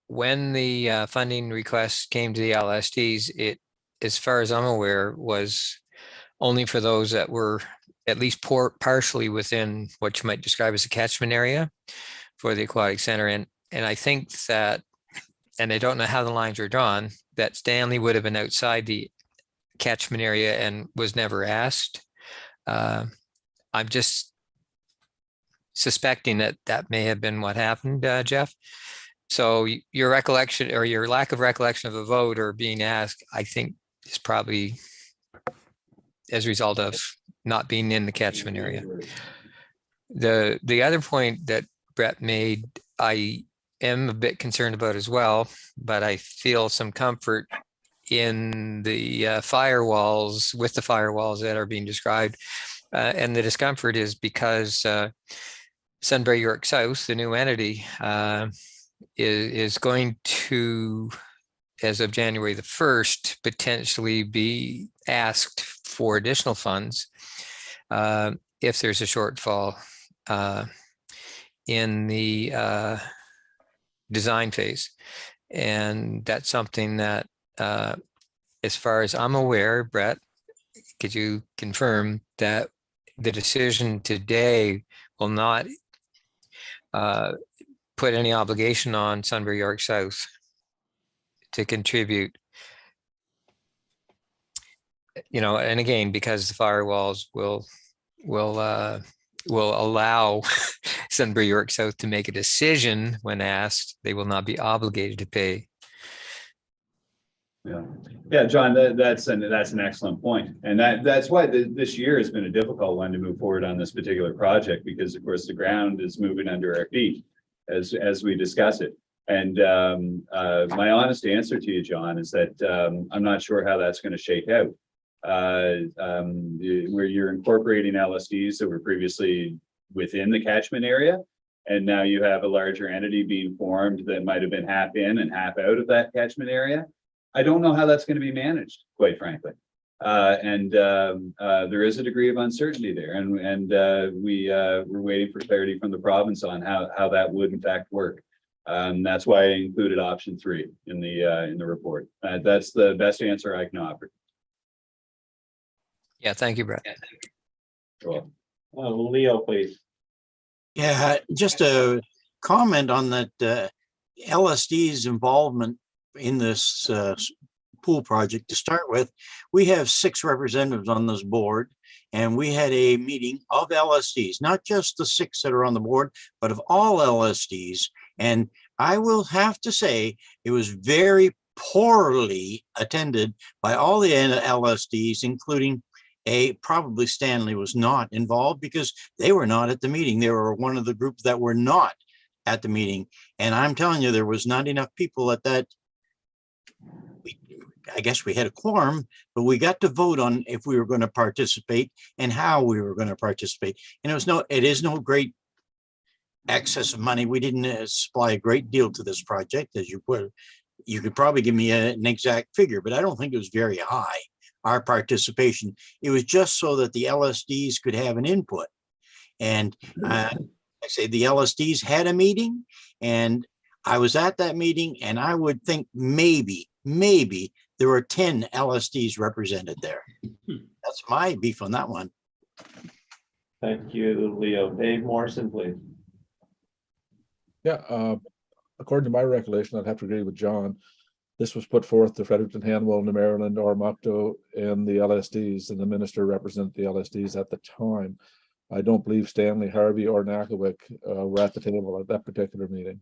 when the funding request came to the LSDs, it, as far as I'm aware, was only for those that were at least partially within what you might describe as a catchment area for the aquatic center. And I think that, and I don't know how the lines are drawn, that Stanley would have been outside the catchment area and was never asked. I'm just suspecting that that may have been what happened, Jeff. So your recollection or your lack of recollection of a vote or being asked, I think, is probably as a result of not being in the catchment area. The other point that Brett made, I am a bit concerned about as well, but I feel some comfort in the firewalls, with the firewalls that are being described. And the discomfort is because Sunbury York South, the new entity, is going to, as of January the 1st, potentially be asked for additional funds if there's a shortfall in the design phase. And that's something that, as far as I'm aware, Brett, could you confirm that the decision today will not put any obligation on Sunbury York South to contribute? And again, because the firewalls will allow Sunbury York South to make a decision when asked, they will not be obligated to pay. Yeah, John, that's an excellent point. And that's why this year has been a difficult one to move forward on this particular project, because of course the ground is moving under our feet as we discuss it. And my honest answer to you, John, is that I'm not sure how that's going to shake out. Where you're incorporating LSDs that were previously within the catchment area, and now you have a larger entity being formed that might have been half in and half out of that catchment area. I don't know how that's going to be managed, quite frankly. There is a degree of uncertainty there, and we're waiting for clarity from the province on how that would in fact work. That's why I included option 3 in the report. That's the best answer I can offer. Yeah, thank you, Brett. Cool. Leo, please. Yeah, just a comment on that LSD's involvement in this pool project. To start with, we have 6 representatives on this board, and we had a meeting of LSDs, not just the 6 that are on the board, but of all LSDs. And I will have to say it was very poorly attended by all the LSDs, including probably Stanley was not involved because they were not at the meeting. They were one of the groups that were not at the meeting. And I'm telling you, there was not enough people at that I guess we had a quorum, but we got to vote on if we were going to participate and how we were going to participate. And it is no great excess of money. We didn't supply a great deal to this project, as you put. You could probably give me an exact figure, but I don't think it was very high, our participation. It was just so that the LSDs could have an input. And I say the LSDs had a meeting, and I was at that meeting, and I would think maybe there were 10 LSDs represented there. That's my beef on that one. Thank you, Leo. Dave Morrison, please. Yeah, according to my recollection, I'd have to agree with John. This was put forth to Fredericton, Hanwell, New Maryland, Oromocto, and the LSDs, and the minister represented the LSDs at the time. I don't believe Stanley, Harvey, or Nakawik were at the table at that particular meeting.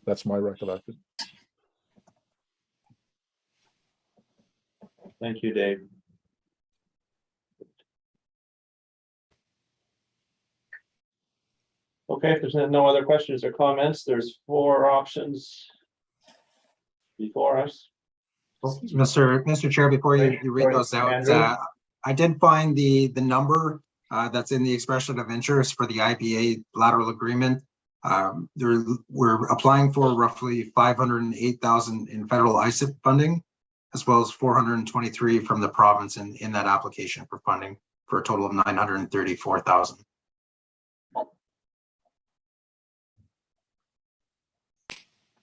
That's my recollection. Thank you, Dave. Okay, if there's no other questions or comments, there's 4 options before us. Mr. Chair, before you read those out, I did find the number that's in the expression of interest for the IBA lateral agreement. We're applying for roughly 508,000 in federal ISIP funding, as well as 423 from the province in that application for funding, for a total of 934,000.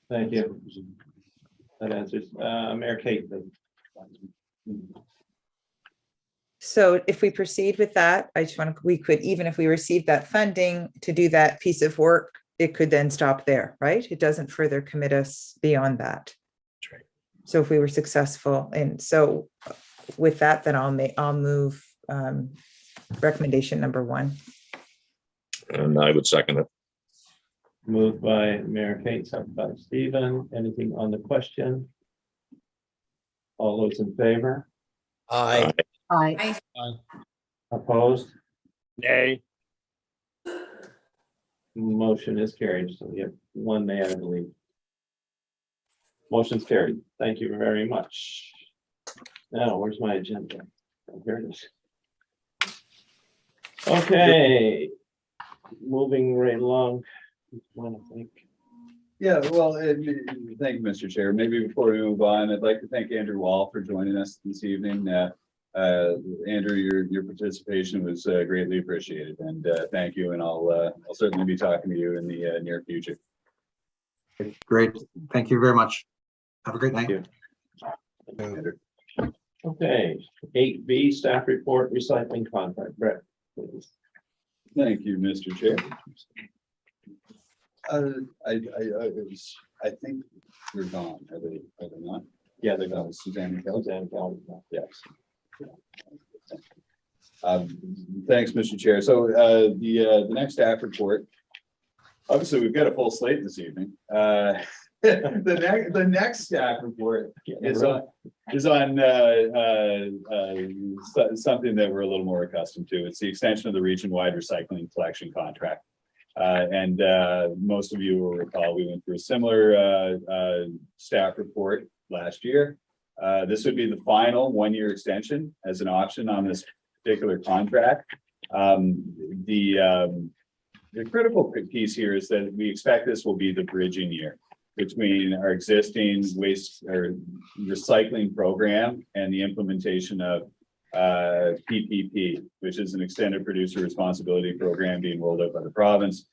Thank you. That answers. Mayor Kate. So if we proceed with that, we could, even if we receive that funding to do that piece of work, it could then stop there, right? It doesn't further commit us beyond that. That's right. So if we were successful, and so with that, then I'll move recommendation number 1. And I would second it. Moved by Mayor Kate, seconded by Stephen. Anything on the question? All those in favor? Aye. Aye. Opposed? Nay. Motion is carried. So we have 1 nay, I believe. Motion's carried. Thank you very much. Now, where's my agenda? Oh, here it is. Okay. Moving right along. Yeah, well, thank you, Mr. Chair. Maybe before we move on, I'd like to thank Andrew Wall for joining us this evening. Andrew, your participation was greatly appreciated, and thank you. And I'll certainly be talking to you in the near future. Great. Thank you very much. Have a great night. Okay, 8B staff report recycling contract. Brett, please. Thank you, Mr. Chair. I think they're gone. Are they not? Yeah, they're gone. Suzanne Kelly. Yes. Thanks, Mr. Chair. So the next staff report. Obviously, we've got a full slate this evening. The next staff report is on something that we're a little more accustomed to. It's the extension of the region-wide recycling collection contract. And most of you will recall we went through a similar staff report last year. This would be the final 1-year extension as an option on this particular contract. The critical piece here is that we expect this will be the bridging year between our existing waste or recycling program and the implementation of PPP, which is an extended producer responsibility program being rolled out by the province,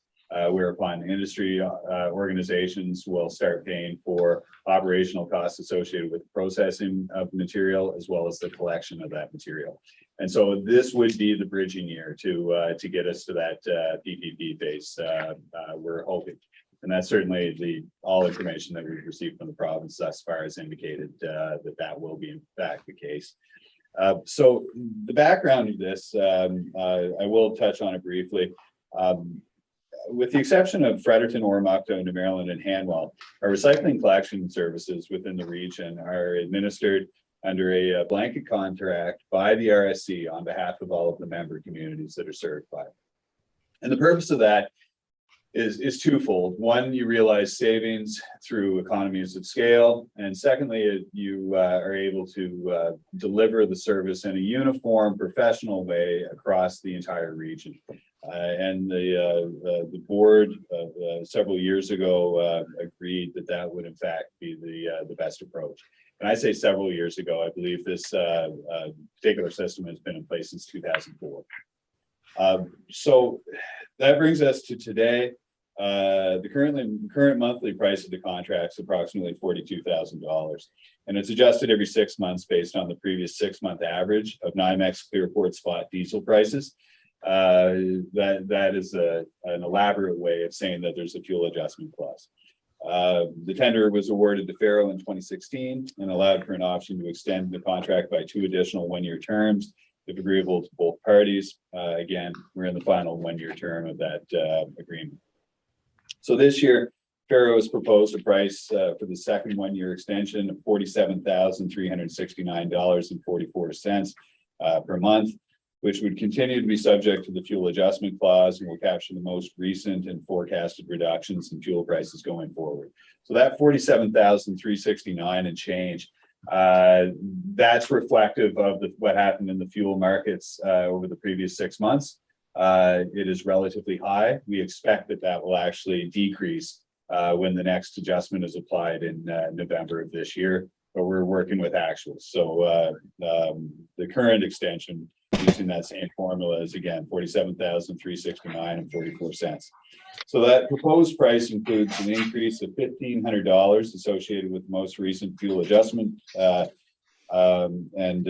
whereupon the industry organizations will start paying for operational costs associated with processing of material as well as the collection of that material. And so this would be the bridging year to get us to that PPP phase. We're hoping, and that's certainly all information that we've received from the province thus far has indicated that will be in fact the case. So the background of this, I will touch on it briefly. With the exception of Fredericton, Oromocto, New Maryland, and Hanwell, our recycling collection services within the region are administered under a blanket contract by the RSC on behalf of all of the member communities that are served by it. And the purpose of that is twofold. One, you realize savings through economies of scale, and secondly, you are able to deliver the service in a uniform, professional way across the entire region. And the board several years ago agreed that that would in fact be the best approach. And I say several years ago. I believe this particular system has been in place since 2004. So that brings us to today. The current monthly price of the contract is approximately $42,000, and it's adjusted every 6 months based on the previous 6-month average of NYMEX Clearport spot diesel prices. That is an elaborate way of saying that there's a fuel adjustment clause. The tender was awarded to Faro in 2016 and allowed for an option to extend the contract by 2 additional 1-year terms if agreeable to both parties. Again, we're in the final 1-year term of that agreement. So this year, Faro has proposed a price for the second 1-year extension of $47,369.44 per month, which would continue to be subject to the fuel adjustment clause and will capture the most recent and forecasted reductions in fuel prices going forward. So that $47,369 and change, that's reflective of what happened in the fuel markets over the previous 6 months. It is relatively high. We expect that will actually decrease when the next adjustment is applied in November of this year, but we're working with actuals. So the current extension using that same formula is again $47,369.44. So that proposed price includes an increase of $1,500 associated with the most recent fuel adjustment, and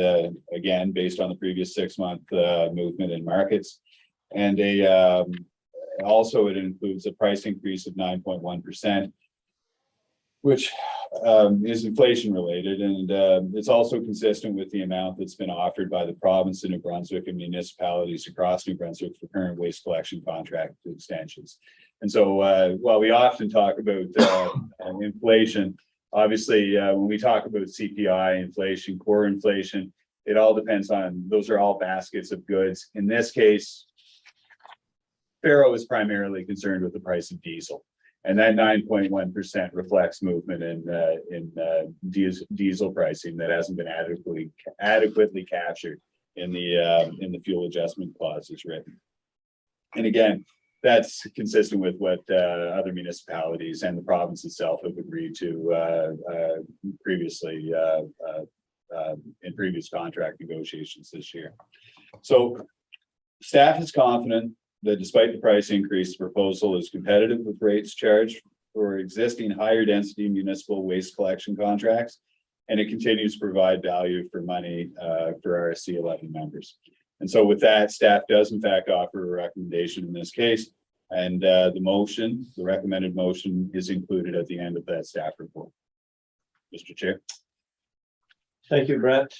again based on the previous 6-month movement in markets, and also it includes a price increase of 9.1%, which is inflation related, and it's also consistent with the amount that's been offered by the province of New Brunswick and municipalities across New Brunswick for current waste collection contract extensions. And so while we often talk about inflation, obviously when we talk about CPI, inflation, core inflation, it all depends on, those are all baskets of goods. In this case, Faro is primarily concerned with the price of diesel. And that 9.1% reflects movement in diesel pricing that hasn't been adequately captured in the fuel adjustment clause as written. And again, that's consistent with what other municipalities and the province itself have agreed to previously in previous contract negotiations this year. So staff is confident that despite the price increase, the proposal is competitive with rates charged for existing higher density municipal waste collection contracts, and it continues to provide value for money for RSC11 members. And so with that, staff does in fact offer a recommendation in this case, and the recommended motion is included at the end of that staff report. Mr. Chair. Thank you, Brett.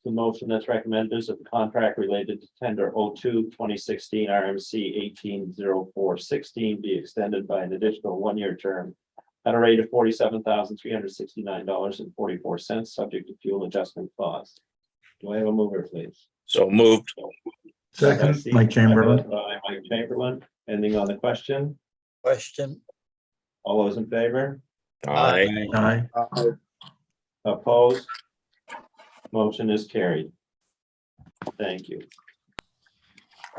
The motion that's recommended is that the contract related to tender 02-2016 RMC 180416 be extended by an additional 1-year term at a rate of $47,369.44, subject to fuel adjustment clause. Do I have a mover, please? So moved. Second, Mike Chamberlain. Mike Chamberlain. Anything on the question? Question. All those in favor? Aye. Aye. Opposed? Motion is carried. Thank you.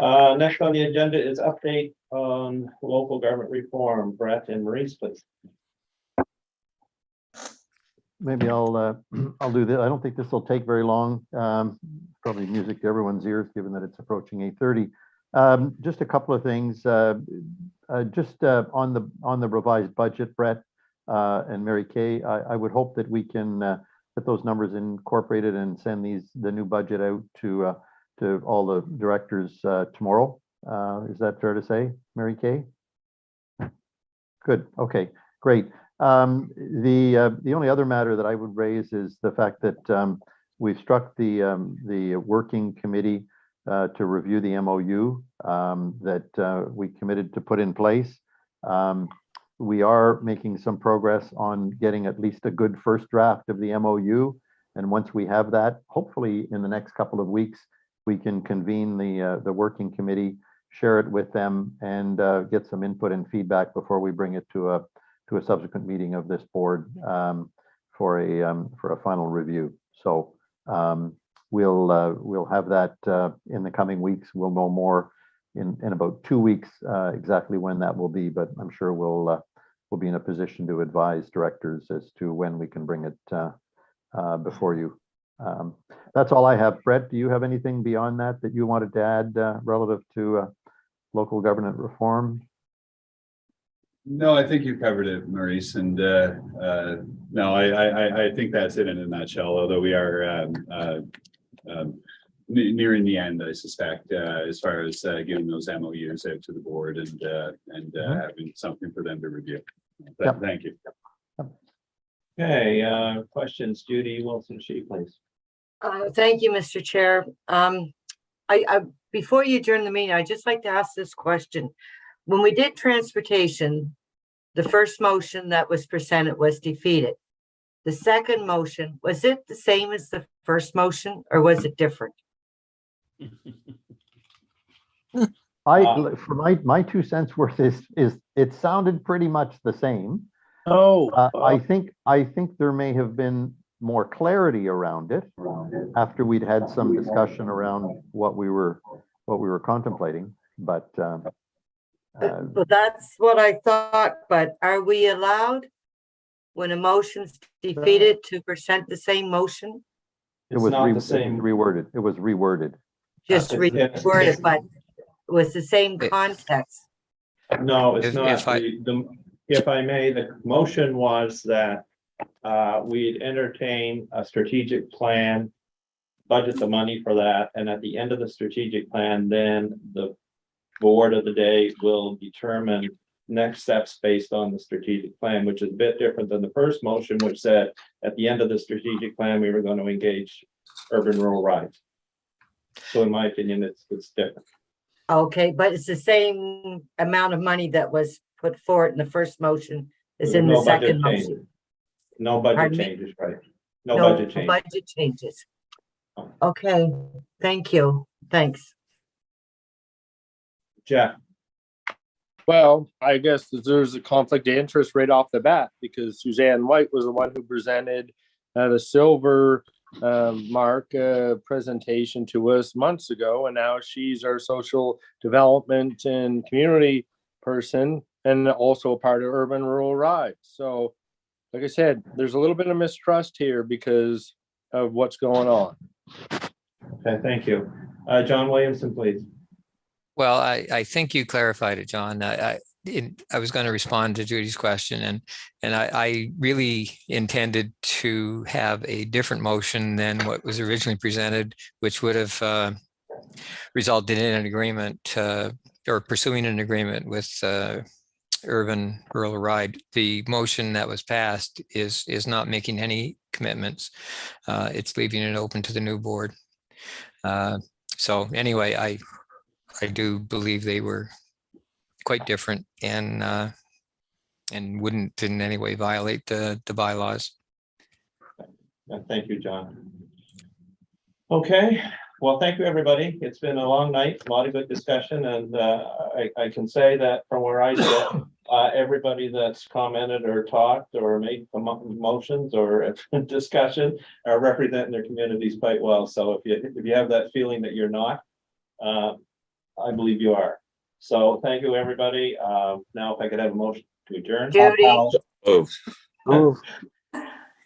Next on the agenda is update on local government reform. Brett and Maurice, please. Maybe I'll do this. I don't think this will take very long. Probably music to everyone's ears, given that it's approaching 8:30. Just a couple of things. On the revised budget, Brett and Mary Kay, I would hope that we can get those numbers incorporated and send the new budget out to all the directors tomorrow. Is that fair to say, Mary Kay? Good. Okay, great. The only other matter that I would raise is the fact that we've struck the working committee to review the MOU that we committed to put in place. We are making some progress on getting at least a good first draft of the MOU. And once we have that, hopefully in the next couple of weeks, we can convene the working committee share it with them and get some input and feedback before we bring it to a subsequent meeting of this board for a final review. So we'll have that in the coming weeks. We'll know more in about 2 weeks exactly when that will be, but I'm sure we'll be in a position to advise directors as to when we can bring it before you. That's all I have. Brett, do you have anything beyond that you wanted to add relative to local government reform? No, I think you covered it, Maurice, and no, I think that's it in a nutshell, although we are nearing the end, I suspect, as far as giving those MOUs out to the board and having something for them to review. But thank you. Okay, questions, Judy Wilson-Shi, please. Thank you, Mr. Chair. I before you adjourn the meeting, I'd just like to ask this question. When we did transportation, the first motion that was presented was defeated. The second motion, was it the same as the first motion or was it different? For my 2 cents worth is it sounded pretty much the same. I think there may have been more clarity around it after we'd had some discussion around what we were contemplating, but Well, that's what I thought, but are we allowed when a motion's defeated to present the same motion? It was reworded. It was reworded. Just reworded, but it was the same context. No, it's not. If I may, the motion was that we'd entertain a strategic plan, budget the money for that, and at the end of the strategic plan, then the board of the day will determine next steps based on the strategic plan, which is a bit different than the first motion, which said at the end of the strategic plan, we were going to engage urban rural rides. So in my opinion, it's different. Okay, but it's the same amount of money that was put forward in the first motion is in the second motion. No budget changes, right? No budget changes. Budget changes. Okay, thank you. Thanks. Jeff. Well, I guess there's a conflict of interest right off the bat because Suzanne White was the one who presented the silver mark presentation to us months ago, and now she's our social development and community person and also a part of urban rural rides. So like I said, there's a little bit of mistrust here because of what's going on. Okay, thank you. John Williamson, please. Well, I think you clarified it, John. I was going to respond to Judy's question, and I really intended to have a different motion than what was originally presented, which would have resulted in an agreement or pursuing an agreement with urban rural ride. The motion that was passed is not making any commitments. It's leaving it open to the new board. So anyway, I do believe they were quite different and wouldn't in any way violate the bylaws. Thank you, John. Okay, well, thank you, everybody. It's been a long night, a lot of good discussion, and I can say that from where I sit, everybody that's commented or talked or made motions or discussion are representing their communities quite well. So if you have that feeling that you're not, I believe you are. So thank you, everybody. Now, if I could have a motion to adjourn. Judy.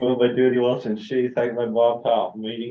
Moved by Judy Wilson-Shi, second by Bob Powell. Meeting